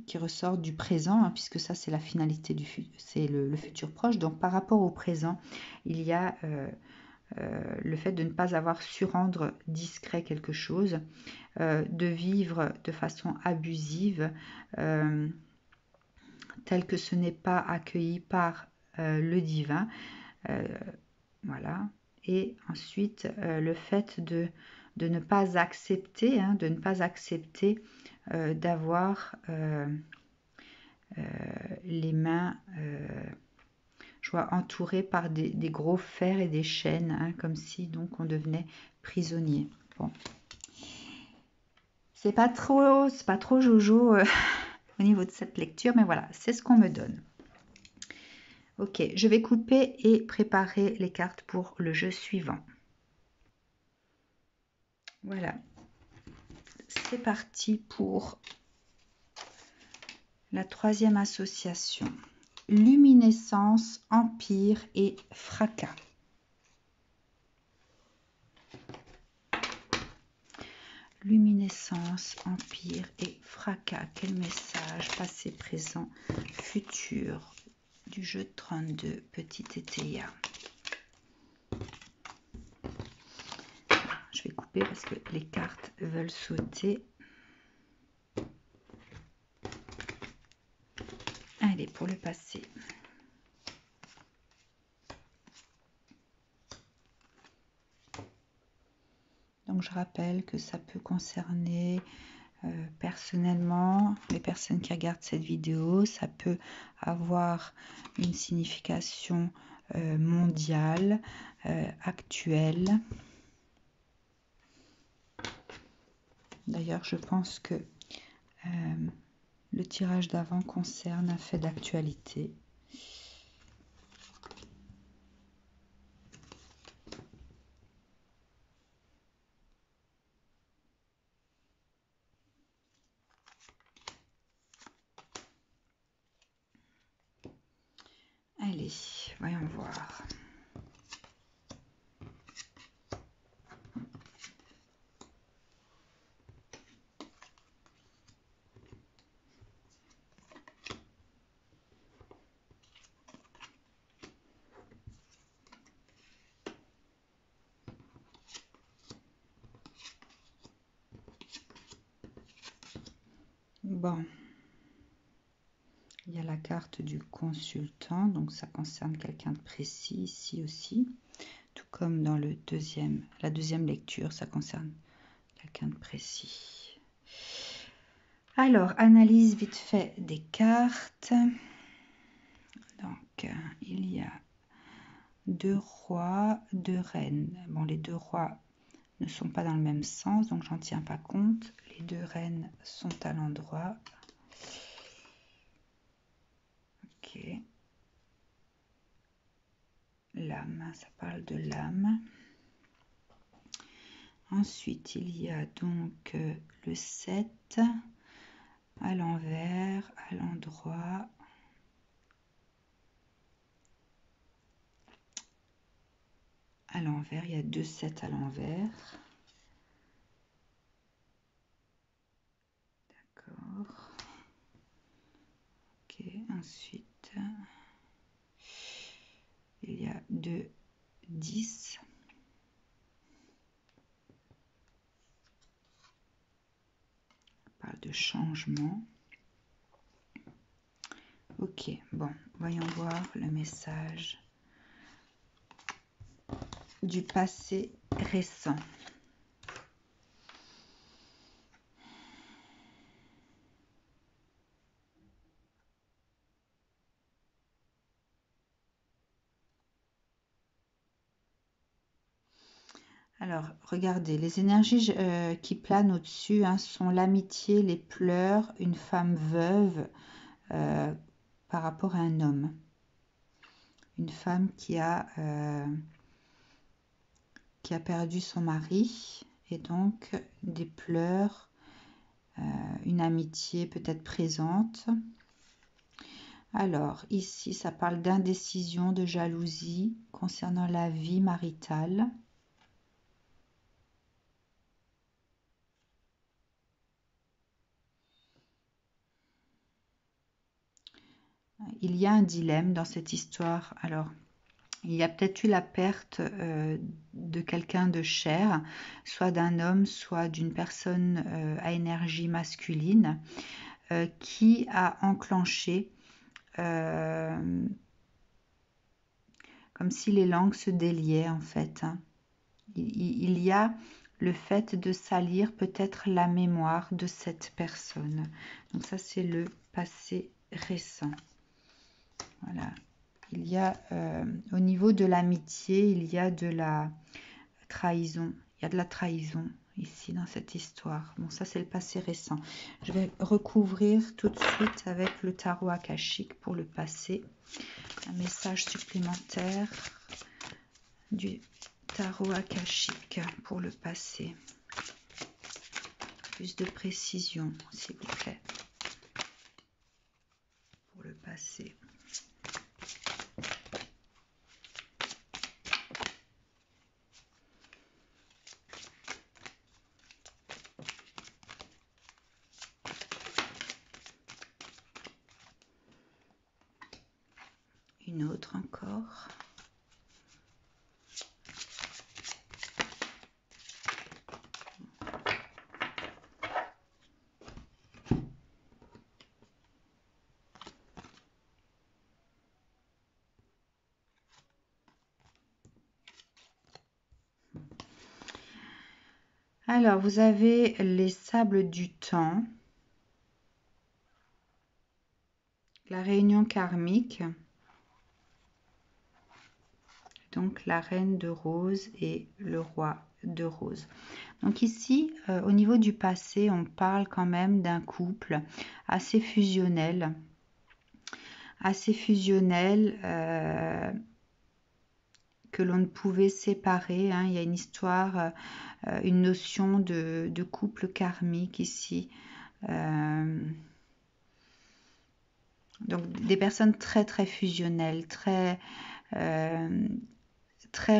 S1: qui ressort du présent, hein, puisque ça c'est la finalité c'est le futur proche. Donc par rapport au présent, il y a le fait de ne pas avoir su rendre discret quelque chose, de vivre de façon abusive, tel que ce n'est pas accueilli par le divin. Voilà. Et ensuite, le fait de ne pas accepter, hein, de ne pas accepter d'avoir les mains, je vois, entourées par des gros fers et des chaînes, hein, comme si donc on devenait prisonnier. Bon. C'est pas trop jojo au niveau de cette lecture, mais voilà, c'est ce qu'on me donne. Ok, je vais couper et préparer les cartes pour le jeu suivant. Voilà, c'est parti pour la troisième association. Luminescence, empire et fracas. Luminescence, empire et fracas. Quel message passé, présent, futur du jeu 32, petit Tétéia. Je vais couper parce que les cartes veulent sauter. Allez, pour le passé. Donc je rappelle que ça peut concerner personnellement les personnes qui regardent cette vidéo, ça peut avoir une signification mondiale, actuelle. D'ailleurs, je pense que le tirage d'avant concerne un fait d'actualité. Allez, voyons voir. Bon, il y a la carte du consultant, donc ça concerne quelqu'un de précis ici aussi, tout comme dans la deuxième lecture, ça concerne quelqu'un de précis. Alors, analyse vite fait des cartes. Donc, il y a 2 rois, 2 reines. Bon, les 2 rois ne sont pas dans le même sens, donc j'en tiens pas compte. Les 2 reines sont à l'endroit. Ok. L'âme, ça parle de l'âme. Ensuite, il y a donc le 7 à l'envers, à l'endroit. À l'envers, il y a 2 7 à l'envers. D'accord. Ok, ensuite, il y a 2 10. On parle de changement. Ok, bon, voyons voir le message du passé récent. Alors, regardez, les énergies qui planent au-dessus, hein, sont l'amitié, les pleurs, une femme veuve par rapport à un homme. Une femme qui a perdu son mari et donc des pleurs, une amitié peut-être présente. Alors, ici, ça parle d'indécision, de jalousie concernant la vie maritale. il y a un dilemme dans cette histoire. Alors, il y a peut-être eu la perte de quelqu'un de cher, soit d'un homme, soit d'une personne à énergie masculine, qui a enclenché, comme si les langues se déliaient en fait. Hein. Il y a le fait de salir peut-être la mémoire de cette personne. Donc ça, c'est le passé récent. Voilà. Il y a, au niveau de l'amitié, il y a de la trahison. Il y a de la trahison ici dans cette histoire. Bon, ça, c'est le passé récent. Je vais recouvrir tout de suite avec le tarot akashique pour le passé. Un message supplémentaire du tarot akashique pour le passé. Plus de précision, s'il vous plaît, pour le passé. Une autre encore. Alors, vous avez les sables du temps, la réunion karmique, donc la reine de rose et le roi de rose. Donc ici, au niveau du passé, on parle quand même d'un couple assez fusionnel, que l'on ne pouvait séparer. Hein. Il y a une histoire, une notion de couple karmique ici. Donc des personnes très très fusionnelles, très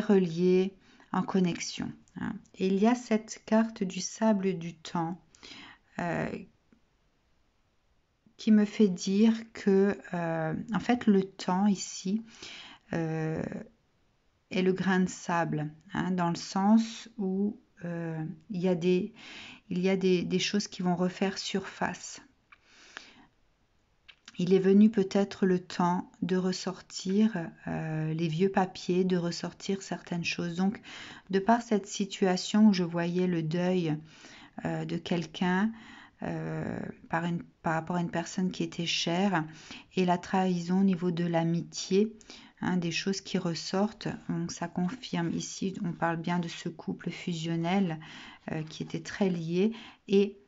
S1: reliées, en connexion. Hein. Et il y a cette carte du sable du temps qui me fait dire que en fait le temps ici est le grain de sable, hein, dans le sens où il y a des choses qui vont refaire surface. Il est venu peut-être le temps de ressortir les vieux papiers, de ressortir certaines choses. Donc, de par cette situation où je voyais le deuil de quelqu'un par rapport à une personne qui était chère et la trahison au niveau de l'amitié, hein, des choses qui ressortent, donc ça confirme. Ici, on parle bien de ce couple fusionnel qui était très lié et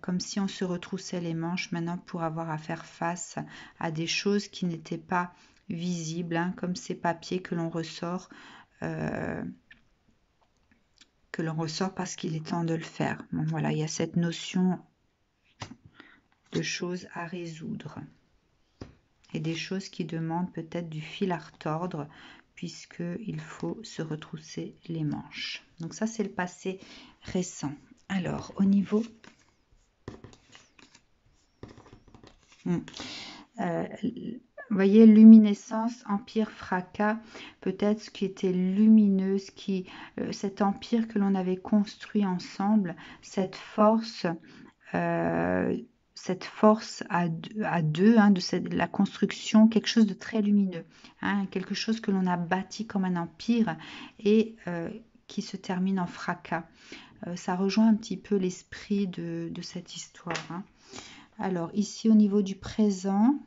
S1: comme si on se retroussait les manches maintenant pour avoir à faire face à des choses qui n'étaient pas visibles, hein, comme ces papiers que l'on ressort parce qu'il est temps de le faire. Bon, voilà, il y a cette notion de choses à résoudre et des choses qui demandent peut-être du fil à retordre puisqu'il faut se retrousser les manches. Donc ça, c'est le passé récent. Alors, au niveau... vous voyez, luminescence, empire, fracas, peut-être ce qui était lumineux, cet empire que l'on avait construit ensemble, cette force à deux, hein, de la construction, quelque chose de très lumineux, hein, quelque chose que l'on a bâti comme un empire et qui se termine en fracas. Ça rejoint un petit peu l'esprit de cette histoire. Hein. Alors ici au niveau du présent,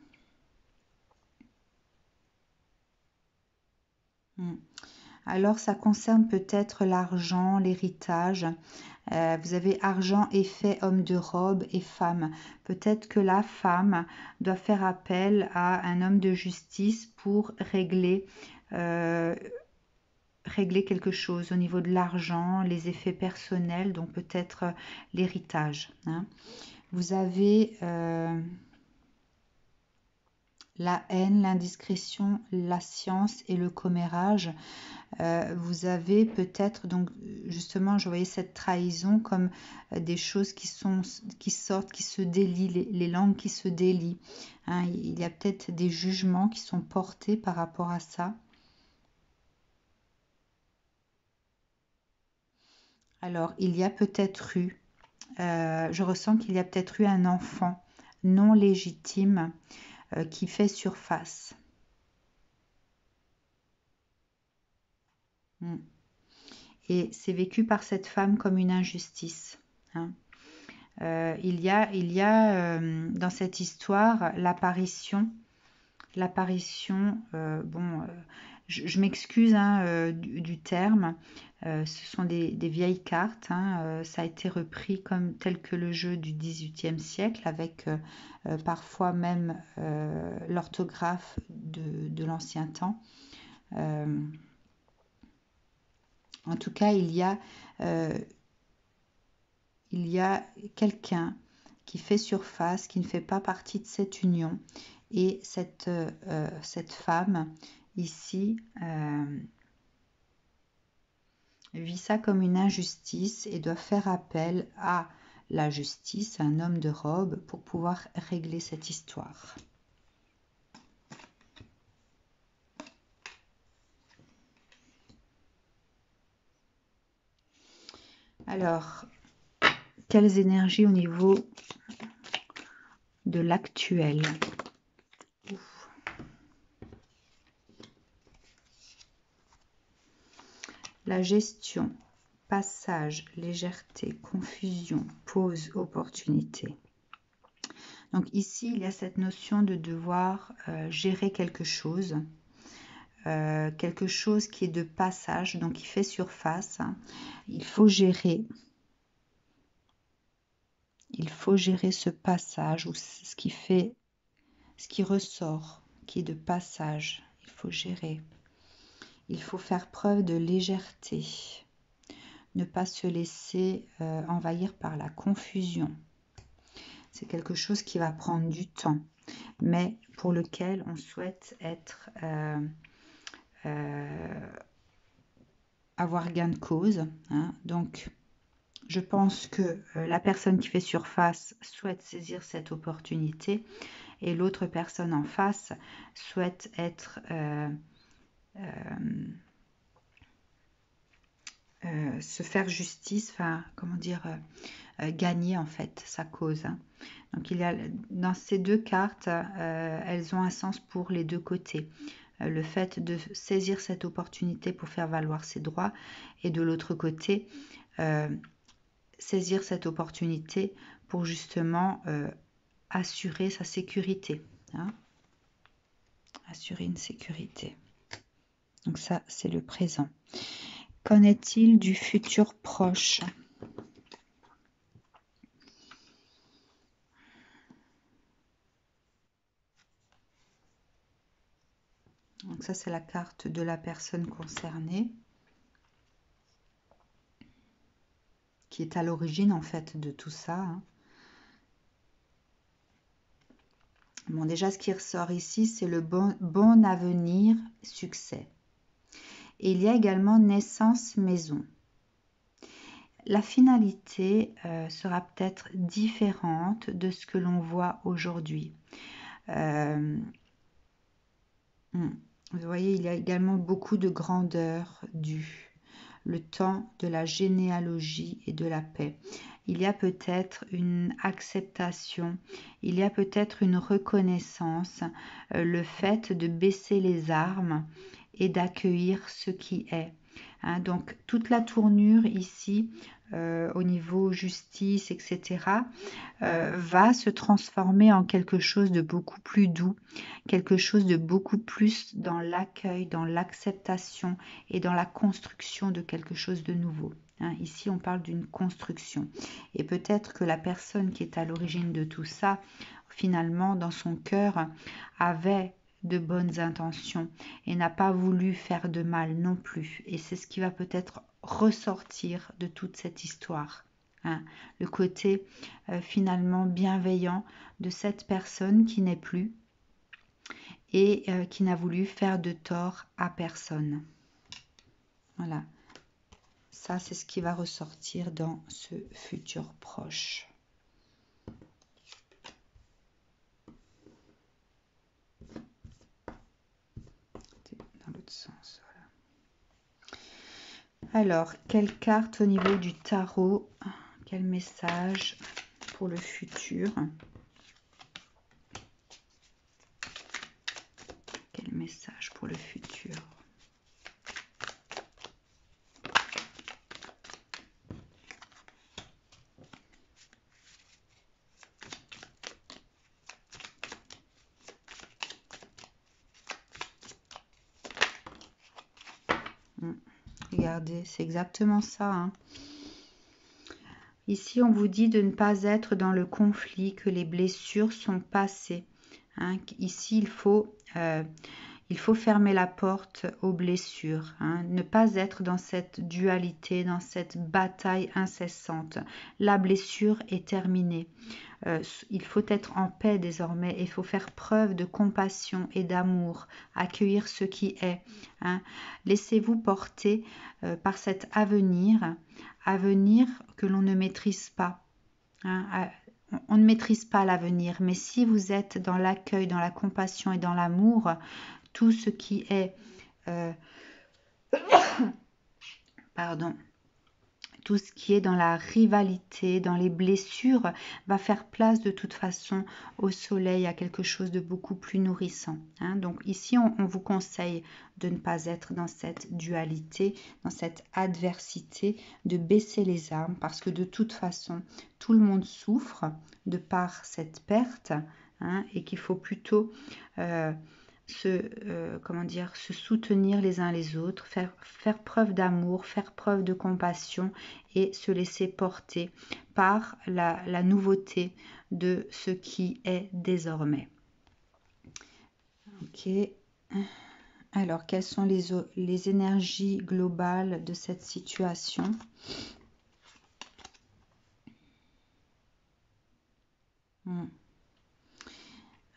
S1: alors ça concerne peut-être l'argent, l'héritage. Vous avez argent, effet, homme de robe et femme. Peut-être que la femme doit faire appel à un homme de justice pour régler quelque chose au niveau de l'argent, les effets personnels, donc peut-être l'héritage. Hein. Vous avez la haine, l'indiscrétion, la science et le commérage. vous avez peut-être, donc justement, je voyais cette trahison comme des choses qui sortent, qui se délient, les langues qui se délient. Hein. Il y a peut-être des jugements qui sont portés par rapport à ça. Alors, il y a peut-être eu, je ressens qu'il y a peut-être eu un enfant non légitime qui fait surface. Mm. Et c'est vécu par cette femme comme une injustice. Hein. Il y a dans cette histoire l'apparition, je m'excuse hein, du terme, ce sont des vieilles cartes, hein, ça a été repris comme tel que le jeu du XVIIIe siècle, avec parfois même l'orthographe de l'ancien temps. En tout cas, il y a quelqu'un qui fait surface, qui ne fait pas partie de cette union. Et cette femme, ici, vit ça comme une injustice et doit faire appel à la justice, un homme de robe, pour pouvoir régler cette histoire. Alors, quelles énergies au niveau de l'actuel? La gestion, passage, légèreté, confusion, pause, opportunité. Donc ici, il y a cette notion de devoir gérer quelque chose qui est de passage, donc qui fait surface. Hein. Il faut gérer ce passage ou ce qui ressort, qui est de passage. Il faut gérer. Il faut faire preuve de légèreté, ne pas se laisser envahir par la confusion. C'est quelque chose qui va prendre du temps, mais pour lequel on souhaite avoir gain de cause. Hein. Donc, je pense que la personne qui fait surface souhaite saisir cette opportunité et l'autre personne en face souhaite se faire justice, enfin, comment dire, gagner en fait sa cause. Hein. Donc il y a dans ces deux cartes, elles ont un sens pour les deux côtés. Le fait de saisir cette opportunité pour faire valoir ses droits et de l'autre côté, saisir cette opportunité pour justement assurer sa sécurité. Hein. Assurer une sécurité. Donc ça, c'est le présent. Qu'en est-il du futur proche ? Donc ça, c'est la carte de la personne concernée qui est à l'origine en fait de tout ça. Hein. Bon, déjà, ce qui ressort ici, c'est le bon avenir, succès. Et il y a également naissance maison. La finalité sera peut-être différente de ce que l'on voit aujourd'hui. Vous voyez, il y a également beaucoup de grandeur due. Le temps de la généalogie et de la paix. Il y a peut-être une acceptation, il y a peut-être une reconnaissance, le fait de baisser les armes et d'accueillir ce qui est. Hein, donc toute la tournure ici, au niveau justice, etc., va se transformer en quelque chose de beaucoup plus doux, quelque chose de beaucoup plus dans l'accueil, dans l'acceptation et dans la construction de quelque chose de nouveau. Hein, ici, on parle d'une construction. Et peut-être que la personne qui est à l'origine de tout ça, finalement, dans son cœur, avait de bonnes intentions et n'a pas voulu faire de mal non plus. Et c'est ce qui va peut-être ressortir de toute cette histoire. Hein, le côté finalement bienveillant de cette personne qui n'est plus et qui n'a voulu faire de tort à personne. Voilà. Ça, c'est ce qui va ressortir dans ce futur proche. Dans l'autre sens, voilà. Alors, quelle carte au niveau du tarot? Quel message pour le futur? Quel message pour le futur? Regardez, c'est exactement ça, hein. Ici, on vous dit de ne pas être dans le conflit, que les blessures sont passées, hein. Ici, il faut fermer la porte aux blessures, hein. Ne pas être dans cette dualité, dans cette bataille incessante. La blessure est terminée. Il faut être en paix désormais. Il faut faire preuve de compassion et d'amour, accueillir ce qui est, hein. Laissez-vous porter par cet avenir que l'on ne maîtrise pas, hein. On ne maîtrise pas l'avenir, mais si vous êtes dans l'accueil, dans la compassion et dans l'amour, tout ce qui est tout ce qui est dans la rivalité, dans les blessures, va faire place de toute façon au soleil, à quelque chose de beaucoup plus nourrissant, hein. Donc ici, on vous conseille de ne pas être dans cette dualité, dans cette adversité, de baisser les armes, parce que de toute façon, tout le monde souffre de par cette perte, hein, et qu'il faut plutôt se soutenir les uns les autres, faire preuve d'amour, faire preuve de compassion et se laisser porter par la nouveauté de ce qui est désormais. Ok. Alors, quelles sont les énergies globales de cette situation?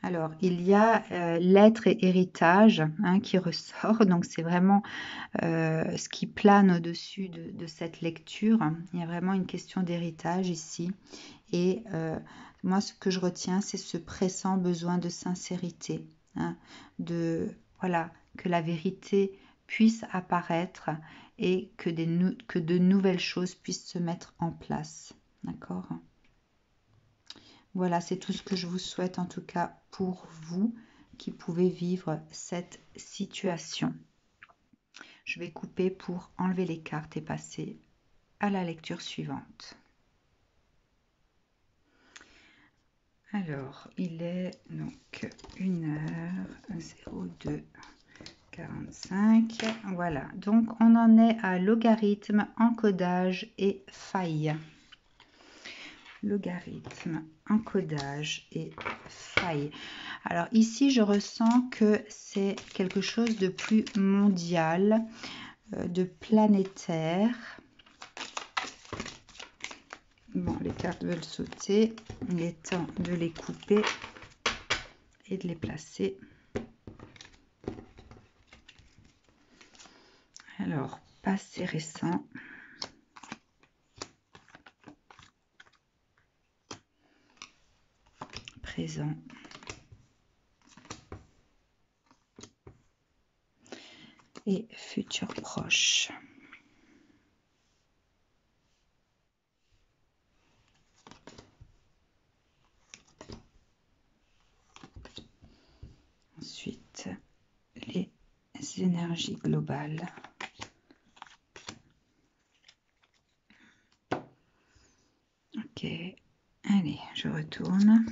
S1: Alors, il y a l'être et héritage, hein, qui ressort. Donc, c'est vraiment ce qui plane au-dessus de cette lecture. Il y a vraiment une question d'héritage ici. Et moi, ce que je retiens, c'est ce pressant besoin de sincérité, hein, voilà, que la vérité puisse apparaître et que de nouvelles choses puissent se mettre en place. D'accord ? Voilà, c'est tout ce que je vous souhaite en tout cas pour vous qui pouvez vivre cette situation. Je vais couper pour enlever les cartes et passer à la lecture suivante. Alors, il est donc 1h02:45. Voilà, donc on en est à logarithme, encodage et faille. Logarithme, encodage et faille. Alors ici, je ressens que c'est quelque chose de plus mondial, de planétaire. Bon, les cartes veulent sauter. Il est temps de les couper et de les placer. Alors, passé récent. Présent. Et futur proche. Ensuite, les énergies globales. Ok, allez, je retourne.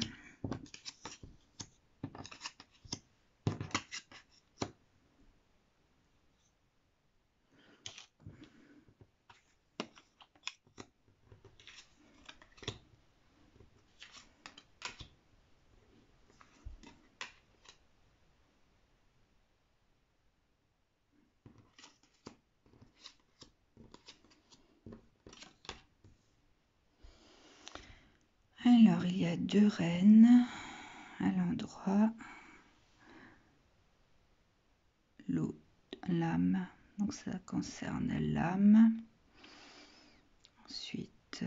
S1: Alors, il y a 2 reines à l'endroit. L'eau, l'âme Donc ça concerne l'âme. Ensuite,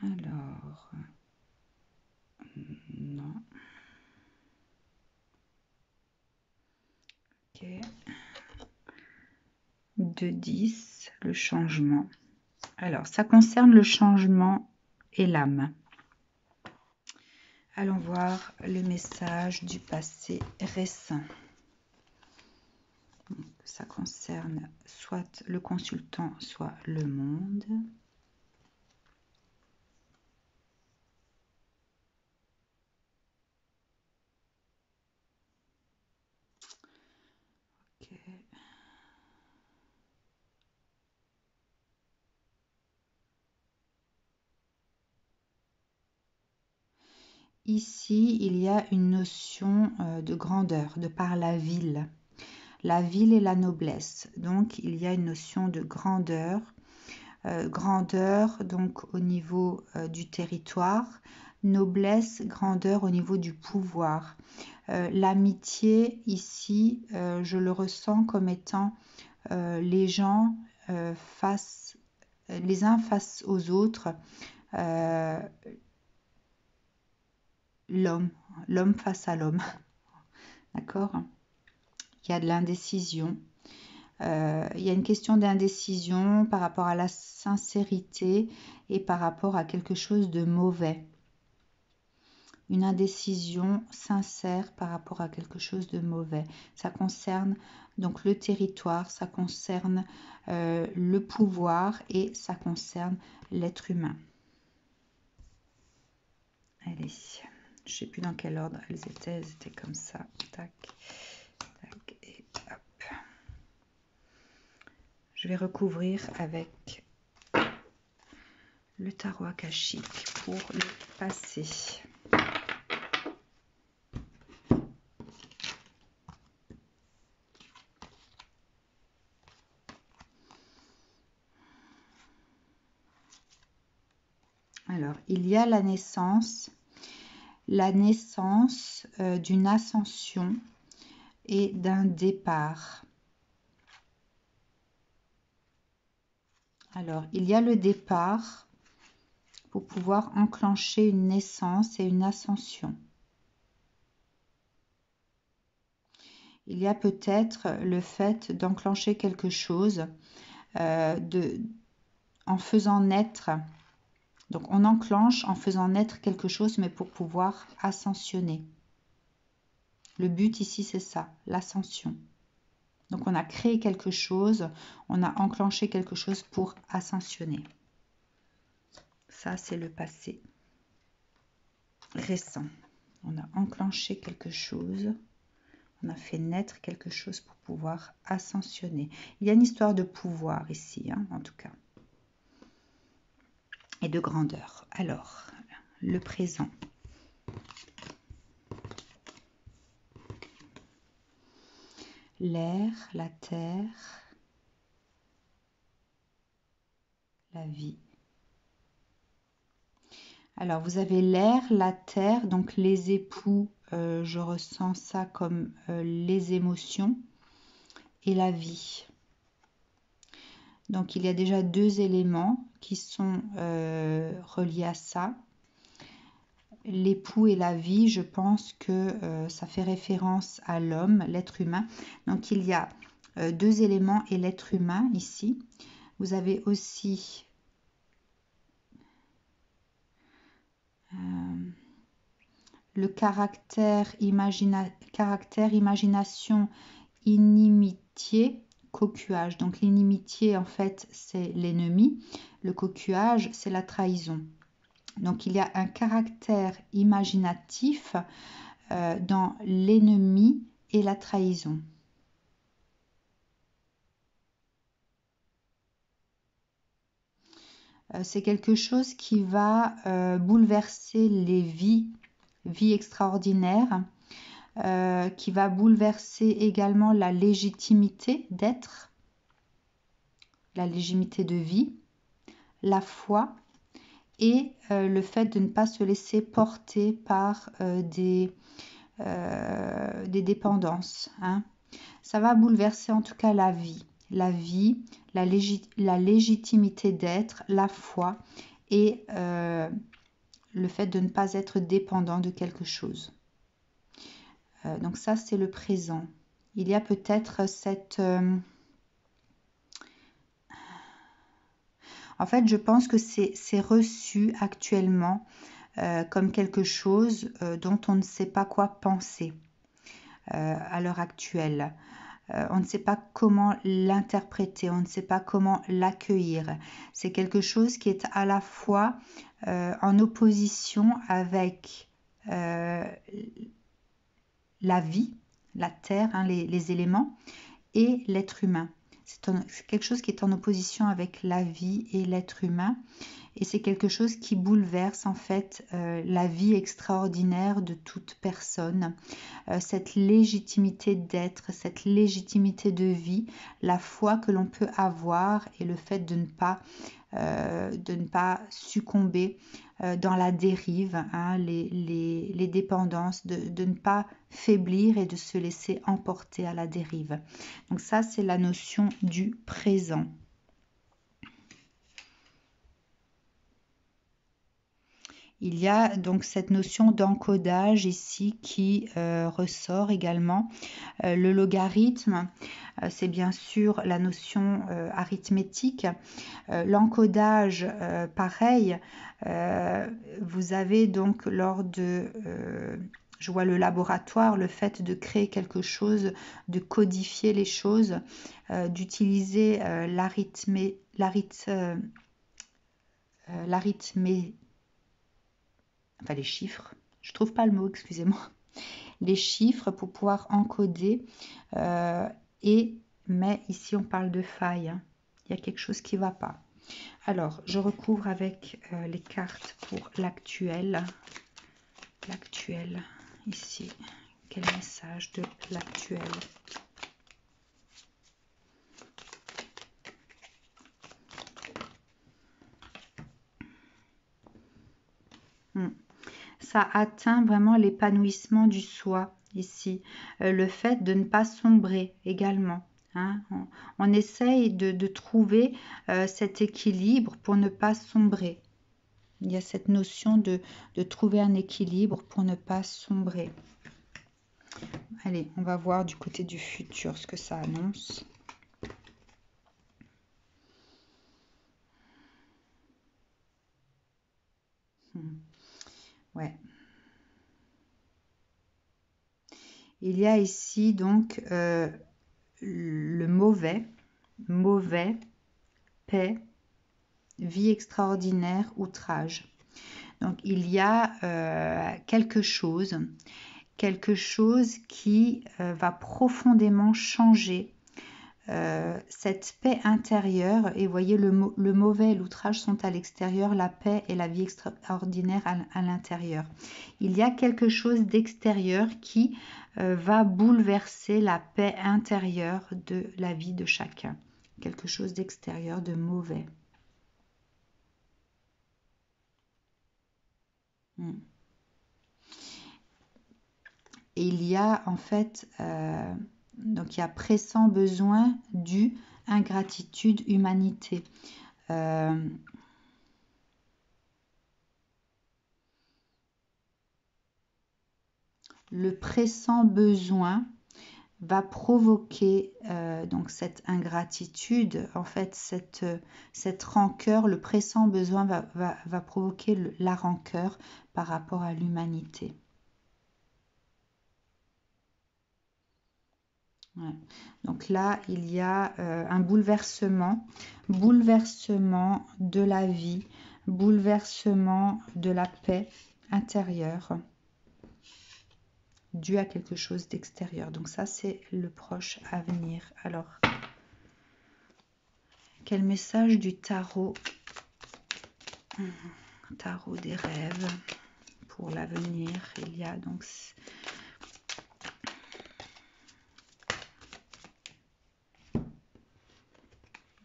S1: alors, non. Ok. 2-10, le changement. Alors, ça concerne le changement et l'âme. Allons voir le message du passé récent. Donc, ça concerne soit le consultant, soit le monde. Ok. Ici, il y a une notion de grandeur, de par la ville et la noblesse. Donc, il y a une notion de grandeur. Grandeur, donc au niveau du territoire. Noblesse, grandeur au niveau du pouvoir. L'amitié, ici, je le ressens comme étant les gens les uns face aux autres. L'homme face à l'homme. D'accord? Il y a de l'indécision. Il y a une question d'indécision par rapport à la sincérité et par rapport à quelque chose de mauvais. Une indécision sincère par rapport à quelque chose de mauvais. Ça concerne donc le territoire, ça concerne le pouvoir et ça concerne l'être humain. Allez, je ne sais plus dans quel ordre elles étaient comme ça. Tac, tac et hop. Je vais recouvrir avec le tarot akashique pour le passé. Alors, il y a la naissance d'une ascension et d'un départ. Alors, il y a le départ pour pouvoir enclencher une naissance et une ascension. Il y a peut-être le fait d'enclencher quelque chose en faisant naître. Donc, on enclenche en faisant naître quelque chose, mais pour pouvoir ascensionner. Le but ici, c'est ça, l'ascension. Donc, on a créé quelque chose, on a enclenché quelque chose pour ascensionner. Ça, c'est le passé récent. On a enclenché quelque chose, on a fait naître quelque chose pour pouvoir ascensionner. Il y a une histoire de pouvoir ici, hein, en tout cas. Et de grandeur. Alors, le présent. L'air, la terre, la vie. Alors, vous avez l'air, la terre, donc les époux, je ressens ça comme les émotions, et la vie. Donc, il y a déjà deux éléments qui sont reliés à ça. L'époux et la vie, je pense que ça fait référence à l'homme, l'être humain. Donc, il y a deux éléments et l'être humain ici. Vous avez aussi le caractère, imagination, inimitié, cocuage. Donc l'inimitié, en fait, c'est l'ennemi. Le cocuage, c'est la trahison. Donc il y a un caractère imaginatif dans l'ennemi et la trahison. C'est quelque chose qui va bouleverser les vies extraordinaires, qui va bouleverser également la légitimité d'être, la légitimité de vie, la foi et le fait de ne pas se laisser porter par des des dépendances. Hein. Ça va bouleverser en tout cas la vie, la légitimité d'être, la foi et le fait de ne pas être dépendant de quelque chose. Donc ça, c'est le présent. Il y a peut-être cette... En fait, je pense que c'est reçu actuellement comme quelque chose dont on ne sait pas quoi penser à l'heure actuelle. On ne sait pas comment l'interpréter, on ne sait pas comment l'accueillir. C'est quelque chose qui est à la fois en opposition avec la vie, la terre, hein, les éléments, et l'être humain. C'est quelque chose qui est en opposition avec la vie et l'être humain. Et c'est quelque chose qui bouleverse en fait la vie extraordinaire de toute personne. Cette légitimité d'être, cette légitimité de vie, la foi que l'on peut avoir et le fait de ne pas succomber dans la dérive, hein, les dépendances, de ne pas faiblir et de se laisser emporter à la dérive. Donc ça, c'est la notion du présent. Il y a donc cette notion d'encodage ici qui ressort également. Le logarithme, c'est bien sûr la notion arithmétique. L'encodage, pareil, vous avez donc lors de... je vois le laboratoire, le fait de créer quelque de codifier les choses, d'utiliser l'arithmé, enfin les chiffres, je trouve pas le mot, excusez-moi, les chiffres pour pouvoir encoder mais ici on parle de faille, hein. Il y a quelque chose qui va pas. Alors je recouvre avec les cartes pour l'actuel, ici, quel message de l'actuel? Ça atteint vraiment l'épanouissement du soi ici. Le fait de ne pas sombrer également. Hein. On essaye de trouver cet équilibre pour ne pas sombrer. Il y a cette notion de trouver un équilibre pour ne pas sombrer. Allez, on va voir du côté du futur ce que ça annonce. Ouais. Il y a ici donc le mauvais, paix, vie extraordinaire, outrage. Donc il y a quelque chose qui va profondément changer cette paix intérieure. Et voyez, le mauvais et l'outrage sont à l'extérieur, la paix et la vie extraordinaire à l'intérieur. Il y a quelque chose d'extérieur qui va bouleverser la paix intérieure de la vie de chacun. Quelque chose d'extérieur, de mauvais. Et il y a en fait, donc il y a pressant besoin dû, ingratitude, humanité. Le pressant besoin va provoquer donc cette ingratitude, en fait cette rancœur, le pressant besoin va provoquer la rancœur par rapport à l'humanité. Ouais. Donc là, il y a un bouleversement de la vie, bouleversement de la paix intérieure, dû à quelque chose d'extérieur. Donc ça, c'est le proche avenir. Alors, quel message du tarot des rêves pour l'avenir? Il y a donc...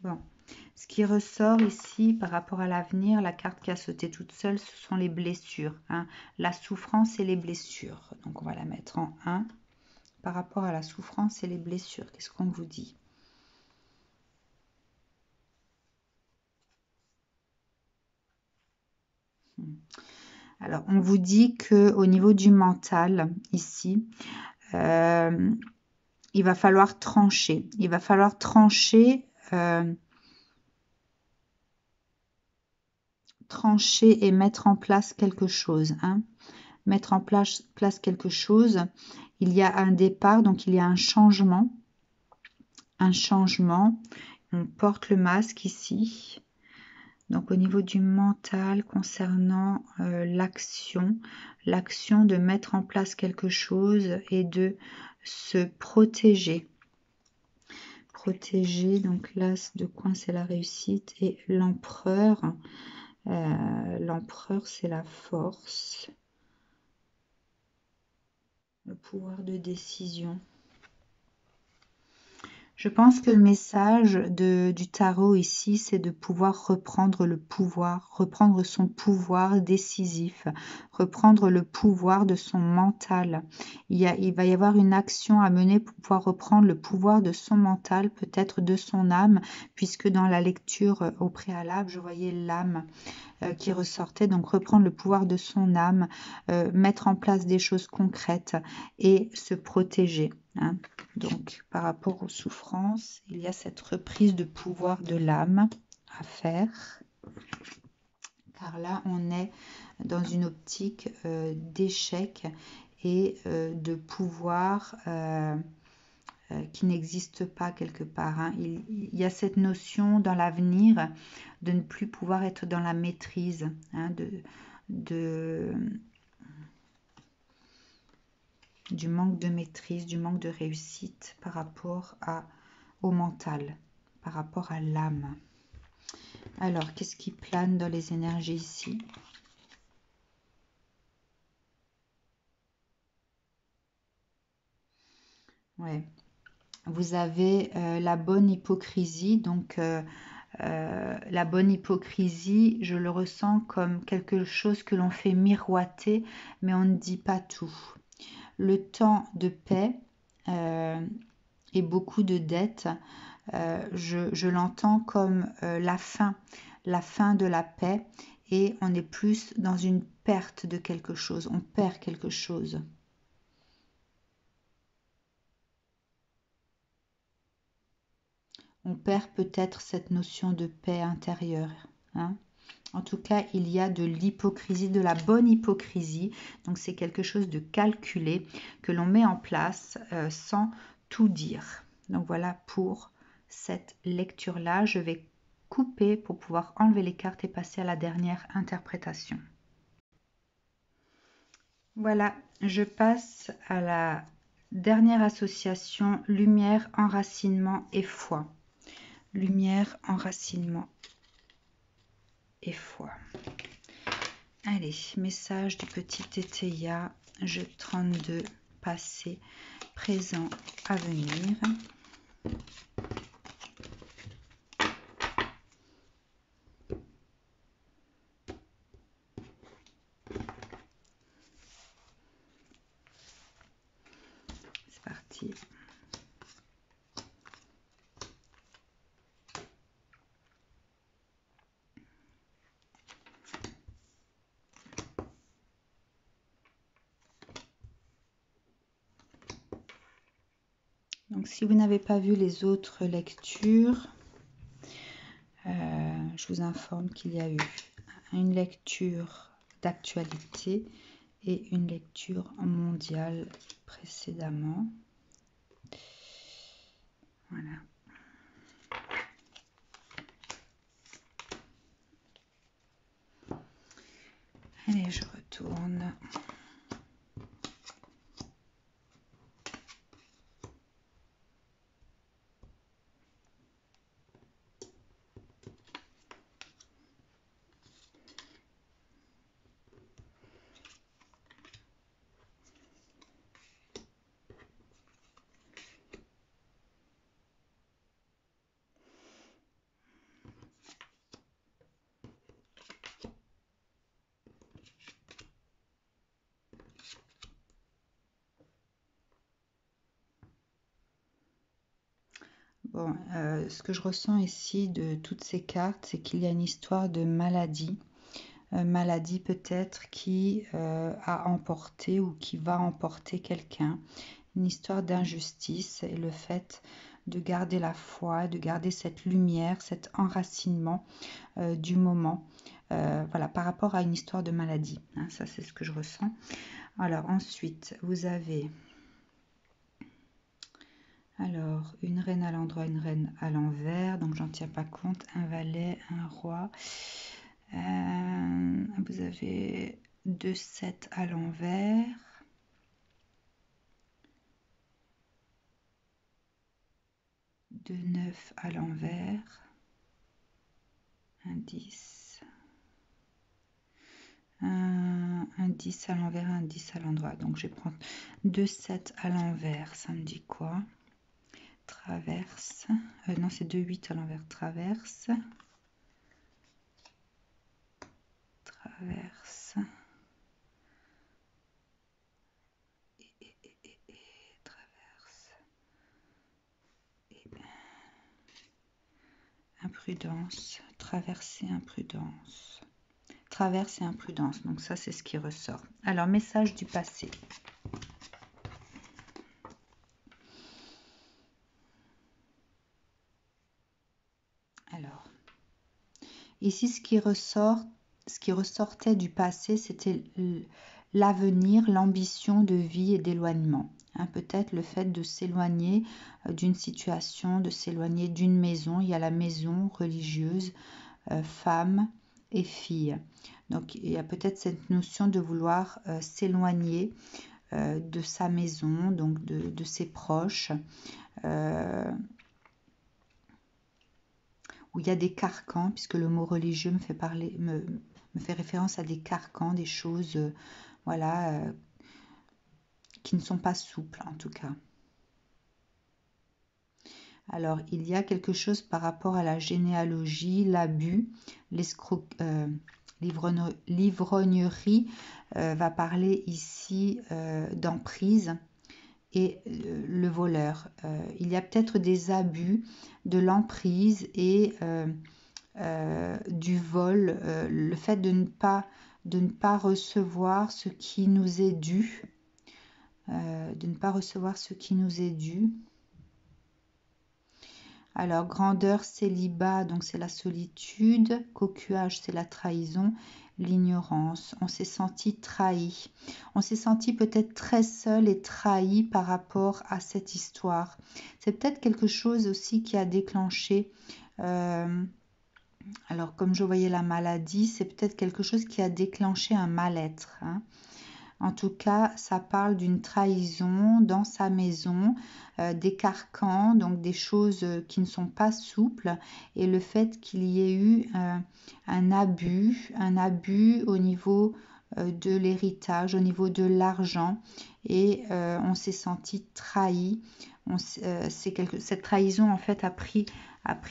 S1: Bon, ce qui ressort ici par rapport à l'avenir, la carte qui a sauté toute seule, ce sont les blessures. Hein. La souffrance et les blessures. Donc on va la mettre en 1. Par rapport à la souffrance et les blessures, qu'est-ce qu'on vous dit? Alors, on vous dit que au niveau du mental, ici, il va falloir trancher. Il va falloir trancher, trancher et mettre en place quelque chose. Hein. Mettre en place quelque chose. Il y a un départ, donc il y a un changement. Un changement. On porte le masque ici. Donc au niveau du mental concernant l'action de mettre en place quelque chose et de se protéger. Protéger, donc l'as de coin c'est la réussite et l'empereur. L'empereur c'est la force, le pouvoir de décision. Je pense que le message du tarot ici, c'est de pouvoir reprendre le pouvoir, reprendre son pouvoir décisif, reprendre le pouvoir de son mental. Il va y avoir une action à mener pour pouvoir reprendre le pouvoir de son mental, peut-être de son âme, puisque dans la lecture au préalable, je voyais l'âme qui ressortait, donc reprendre le pouvoir de son âme, mettre en place des choses concrètes et se protéger. Hein. Donc, par rapport aux souffrances, il y a cette reprise de pouvoir de l'âme à faire. Car là, on est dans une optique d'échec et de pouvoir qui n'existe pas quelque part. Hein. Il y a cette notion dans l'avenir de ne plus pouvoir être dans la maîtrise, hein, du manque de maîtrise, du manque de réussite par rapport au mental, par rapport à l'âme. Alors, qu'est-ce qui plane dans les énergies ici? Ouais. Vous avez la bonne hypocrisie, donc la bonne hypocrisie, je le ressens comme quelque chose que l'on fait miroiter, mais on ne dit pas tout. Le temps de paix et beaucoup de dettes, je l'entends comme la fin de la paix, et on est plus dans une perte de quelque chose, on perd quelque chose. On perd peut-être cette notion de paix intérieure. Hein. En tout cas, il y a de l'hypocrisie, de la bonne hypocrisie. Donc, c'est quelque chose de calculé que l'on met en place sans tout dire. Donc, voilà pour cette lecture-là. Je vais couper pour pouvoir enlever les cartes et passer à la dernière interprétation. Voilà, je passe à la dernière association, lumière, enracinement et foi. Lumière, enracinement et foi. Allez, message du petit Tétéia, jeu 32, passé, présent, avenir. C'est parti. Donc, si vous n'avez pas vu les autres lectures, je vous informe qu'il y a eu une lecture d'actualité et une lecture mondiale précédemment. Voilà. Allez, je retourne. Bon, ce que je ressens ici de toutes ces cartes, c'est qu'il y a une histoire de maladie. Maladie peut-être qui a emporté ou qui va emporter quelqu'un. Une histoire d'injustice et le fait de garder la foi, de garder cette lumière, cet enracinement du moment. Voilà, par rapport à une histoire de maladie. Hein, ça, c'est ce que je ressens. Alors, ensuite, vous avez... Alors, une reine à l'endroit, une reine à l'envers, donc j'en tiens pas compte, un valet, un roi. Vous avez 2 7 à l'envers. 2 9 à l'envers. Un 10. Un 10 à l'envers, un 10 à l'endroit. Donc je vais prendre 2 7 à l'envers. Ça me dit quoi? Traverse. Non, c'est 2 8 à l'envers. Traverse. Traverse. Traverse. Imprudence. Traverser, imprudence. Traverse et imprudence. Donc ça, c'est ce qui ressort. Alors, message du passé. Alors, ici, ce qui ressortait du passé, c'était l'avenir, l'ambition de vie et d'éloignement. Hein, peut-être le fait de s'éloigner d'une situation, de s'éloigner d'une maison. Il y a la maison religieuse, femme et fille. Donc, il y a peut-être cette notion de vouloir s'éloigner de sa maison, donc de ses proches, où il y a des carcans, puisque le mot religieux me fait référence à des carcans, des choses voilà, qui ne sont pas souples en tout cas. Alors, il y a quelque chose par rapport à la généalogie, l'abus, l'ivrognerie va parler ici d'emprise et le voleur. Il y a peut-être des abus de l'emprise et du vol, le fait de ne pas recevoir ce qui nous est dû, de ne pas recevoir ce qui nous est dû. Alors, grandeur, célibat, donc c'est la solitude. Coquillage, c'est la trahison, l'ignorance. On s'est senti trahi. On s'est senti peut-être très seul et trahi par rapport à cette histoire. C'est peut-être quelque chose aussi qui a déclenché... alors, comme je voyais la maladie, c'est peut-être quelque chose qui a déclenché un mal-être. Hein. En tout cas, ça parle d'une trahison dans sa maison, des carcans, donc des choses qui ne sont pas souples, et le fait qu'il y ait eu un abus au niveau de l'héritage, au niveau de l'argent, et on s'est senti trahi. Cette trahison, en fait, a pris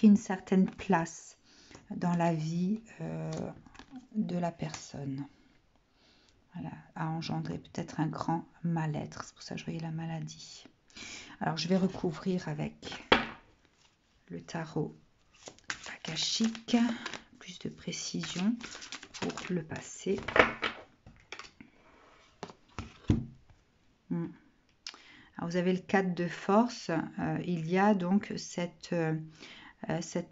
S1: une certaine place dans la vie de la personne. Voilà, a engendré peut-être un grand mal-être. C'est pour ça que je voyais la maladie. Alors, je vais recouvrir avec le tarot akashique, plus de précision pour le passé. Alors, vous avez le 4 de force. Il y a donc cette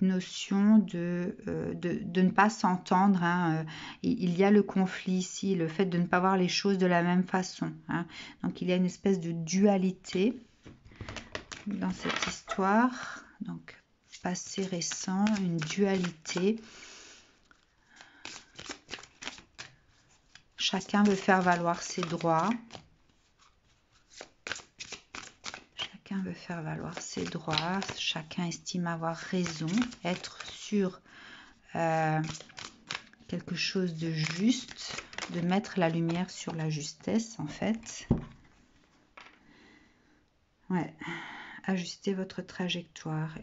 S1: notion de ne pas s'entendre. Hein. Il y a le conflit ici, le fait de ne pas voir les choses de la même façon. Hein. Donc, il y a une espèce de dualité dans cette histoire. Donc, passé récent, une dualité. Chacun veut faire valoir ses droits. Chacun veut faire valoir ses droits. Chacun estime avoir raison, être sur quelque chose de juste, de mettre la lumière sur la justesse en fait. Ouais, ajuster votre trajectoire.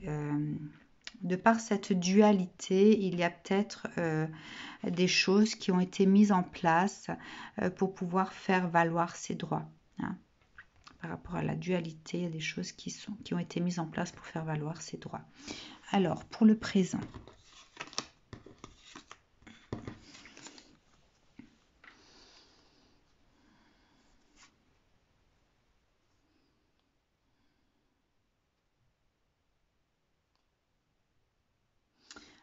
S1: De par cette dualité, il y a peut-être des choses qui ont été mises en place pour pouvoir faire valoir ses droits. Hein. par rapport à la dualité, il y a des choses qui ont été mises en place pour faire valoir ses droits. Alors, pour le présent.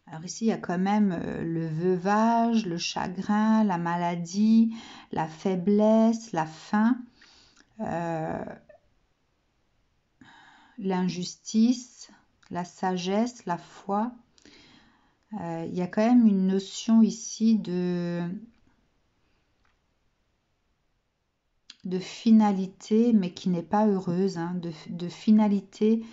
S1: Alors ici, il y a quand même le veuvage, le chagrin, la maladie, la faiblesse, la faim, l'injustice, la sagesse, la foi. Il y a quand même une notion ici de finalité, mais qui n'est pas heureuse, hein, de finalité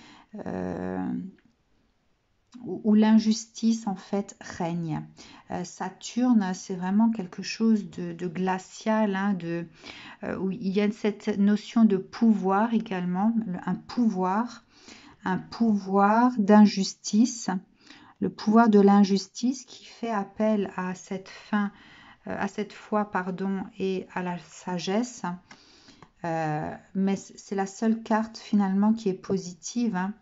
S1: où l'injustice en fait règne. Saturne, c'est vraiment quelque chose de glacial, hein, où il y a cette notion de pouvoir également, un pouvoir d'injustice, le pouvoir de l'injustice qui fait appel à cette foi, pardon, et à la sagesse. Mais c'est la seule carte finalement qui est positive, hein.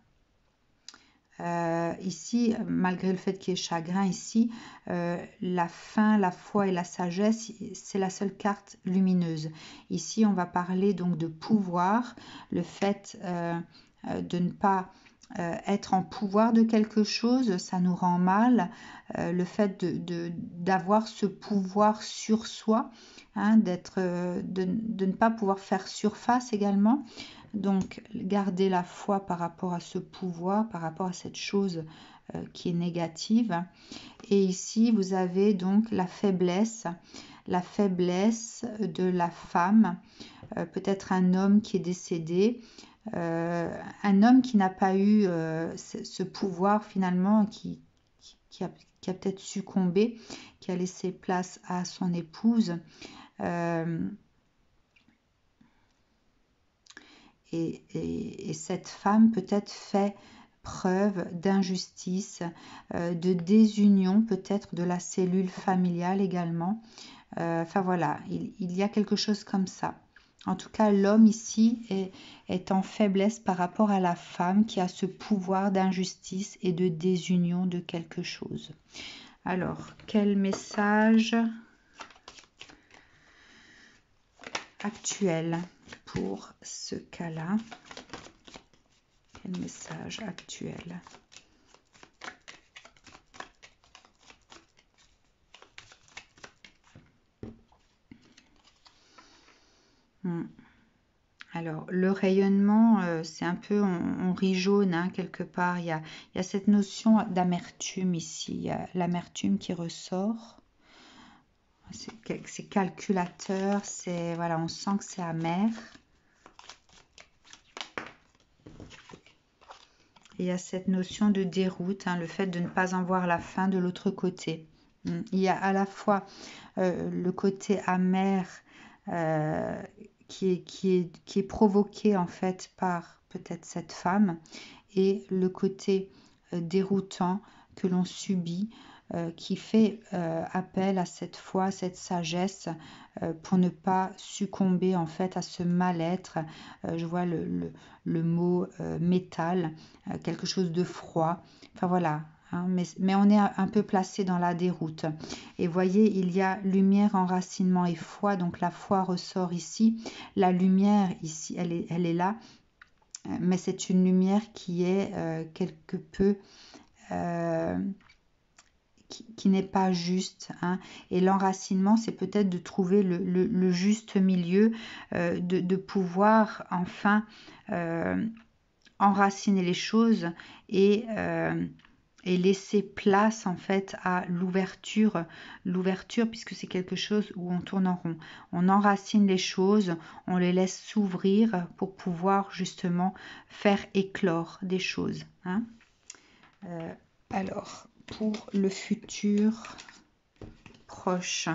S1: Ici, malgré le fait qu'il y ait chagrin ici, la faim, la foi et la sagesse, c'est la seule carte lumineuse. Ici, on va parler donc de pouvoir, le fait de ne pas être en pouvoir de quelque chose, ça nous rend mal. Le fait d'avoir ce pouvoir sur soi, hein, de ne pas pouvoir faire surface également. Donc, garder la foi par rapport à ce pouvoir, par rapport à cette chose qui est négative. Et ici, vous avez donc la faiblesse de la femme, peut-être un homme qui est décédé, un homme qui n'a pas eu ce pouvoir finalement, qui a peut-être succombé, qui a laissé place à son épouse. Et cette femme peut-être fait preuve d'injustice, de désunion peut-être de la cellule familiale également. Enfin voilà, il y a quelque chose comme ça. En tout cas, l'homme ici est en faiblesse par rapport à la femme qui a ce pouvoir d'injustice et de désunion de quelque chose. Alors, quel message actuel pour ce cas-là? Quel message actuel? Alors, le rayonnement, c'est un peu, on rit jaune, hein, quelque part. Il y a cette notion d'amertume ici. Il y a l'amertume qui ressort. C'est calculateur, voilà, on sent que c'est amer. Et il y a cette notion de déroute, hein, le fait de ne pas en voir la fin de l'autre côté. Il y a à la fois le côté amer qui est provoqué en fait par peut-être cette femme, et le côté déroutant que l'on subit, qui fait appel à cette foi, à cette sagesse, pour ne pas succomber en fait à ce mal-être. Je vois le mot métal, quelque chose de froid. Enfin voilà. Hein, mais on est un peu placé dans la déroute. Et voyez, il y a lumière, enracinement et foi. Donc la foi ressort ici. La lumière ici, elle est là. Mais c'est une lumière qui est quelque peu... qui n'est pas juste, hein. Et l'enracinement, c'est peut-être de trouver le juste milieu, de pouvoir enfin enraciner les choses et laisser place en fait à l'ouverture, puisque c'est quelque chose où on tourne en rond. On enracine les choses, on les laisse s'ouvrir pour pouvoir justement faire éclore des choses, hein. Alors, pour le futur proche,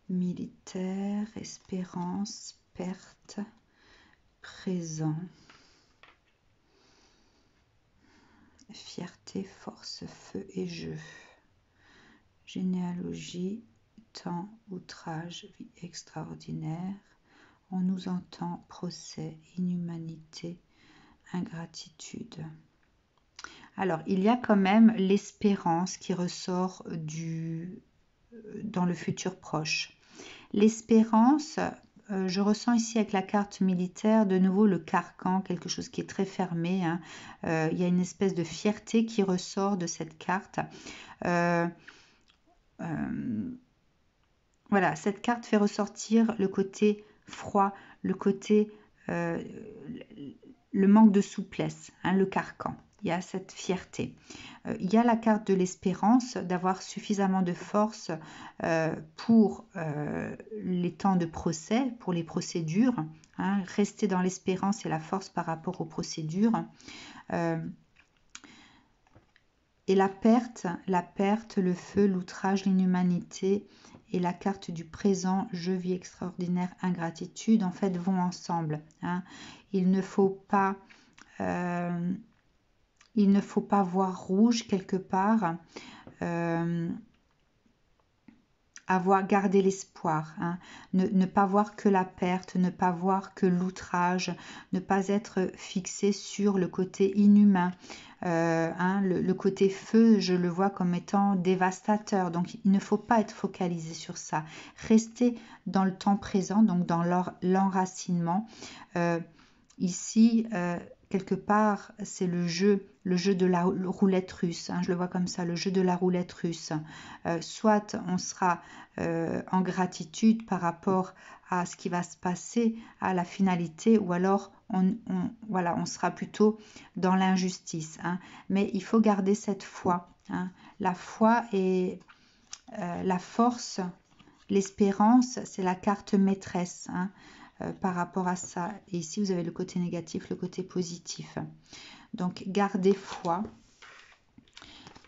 S1: militaire, espérance, perte, présent, fierté, force, feu et jeu, généalogie, temps, outrage, vie extraordinaire, On nous entend, procès, inhumanité, ingratitude. Alors, il y a quand même l'espérance qui ressort dans le futur proche. L'espérance, je ressens ici avec la carte militaire, de nouveau le carcan, quelque chose qui est très fermé. Hein. Il y a une espèce de fierté qui ressort de cette carte. Voilà, cette carte fait ressortir le côté froid, le côté, le manque de souplesse, hein, le carcan. Il y a cette fierté. Il y a la carte de l'espérance, d'avoir suffisamment de force pour les temps de procès, pour les procédures. Hein, rester dans l'espérance et la force par rapport aux procédures. Et la perte, le feu, l'outrage, l'inhumanité et la carte du présent, je vis extraordinaire, ingratitude, en fait, vont ensemble. Hein. Il ne faut pas voir rouge quelque part. Avoir gardé l'espoir, hein. Ne pas voir que la perte, ne pas voir que l'outrage, ne pas être fixé sur le côté inhumain. Hein, le côté feu, je le vois comme étant dévastateur, donc il ne faut pas être focalisé sur ça. Rester dans le temps présent, donc dans l'enracinement. Ici, quelque part, c'est le jeu de la roulette russe. Hein, je le vois comme ça, le jeu de la roulette russe. Soit on sera en gratitude par rapport à ce qui va se passer, à la finalité, ou alors on sera plutôt dans l'injustice. Hein. Mais il faut garder cette foi. Hein. La foi et la force, l'espérance, c'est la carte maîtresse. Hein. Par rapport à ça. Et ici, vous avez le côté négatif, le côté positif. Donc, gardez foi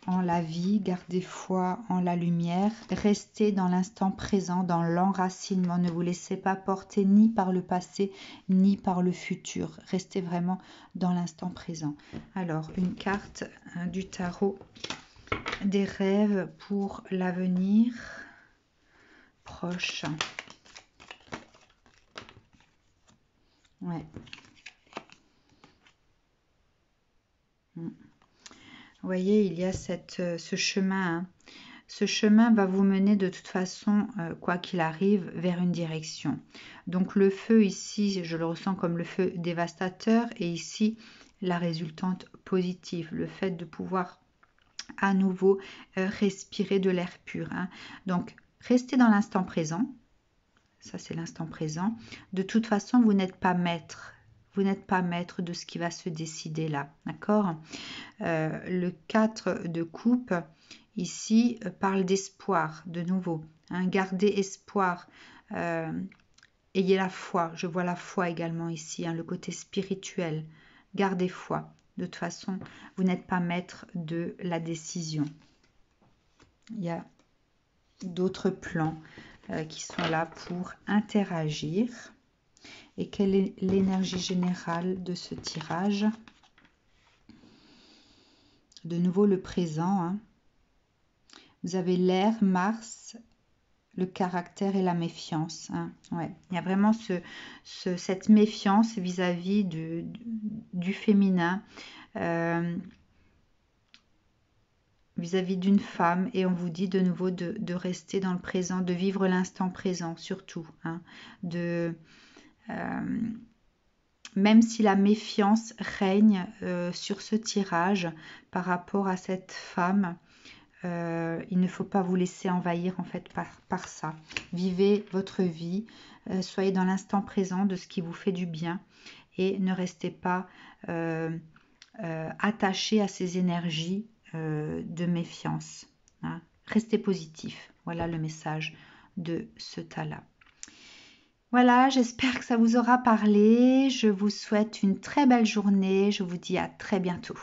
S1: en la vie, gardez foi en la lumière. Restez dans l'instant présent, dans l'enracinement. Ne vous laissez pas porter ni par le passé, ni par le futur. Restez vraiment dans l'instant présent. Alors, une carte du tarot des rêves pour l'avenir proche. Ouais. Vous voyez, il y a ce chemin. Hein. Ce chemin va vous mener de toute façon, quoi qu'il arrive, vers une direction. Donc le feu ici, je le ressens comme le feu dévastateur. Et ici, la résultante positive. Le fait de pouvoir à nouveau respirer de l'air pur. Hein. Donc, restez dans l'instant présent. Ça, c'est l'instant présent. De toute façon, vous n'êtes pas maître. Vous n'êtes pas maître de ce qui va se décider là. D'accord ? Le 4 de coupe, ici, parle d'espoir, de nouveau. Hein, gardez espoir. Ayez la foi. Je vois la foi également ici, hein, le côté spirituel. Gardez foi. De toute façon, vous n'êtes pas maître de la décision. Il y a d'autres plans qui sont là pour interagir. Et quelle est l'énergie générale de ce tirage? De nouveau le présent. Hein. Vous avez l'air, Mars, le caractère et la méfiance. Hein. Ouais. Il y a vraiment cette méfiance vis-à-vis du féminin, vis-à-vis d'une femme, et on vous dit de nouveau de rester dans le présent, de vivre l'instant présent surtout. Hein. Même si la méfiance règne sur ce tirage par rapport à cette femme, il ne faut pas vous laisser envahir en fait par ça. Vivez votre vie, soyez dans l'instant présent de ce qui vous fait du bien et ne restez pas attaché à ces énergies de méfiance. Hein. Restez positif. Voilà le message de ce tas-là. Voilà, j'espère que ça vous aura parlé. Je vous souhaite une très belle journée. Je vous dis à très bientôt.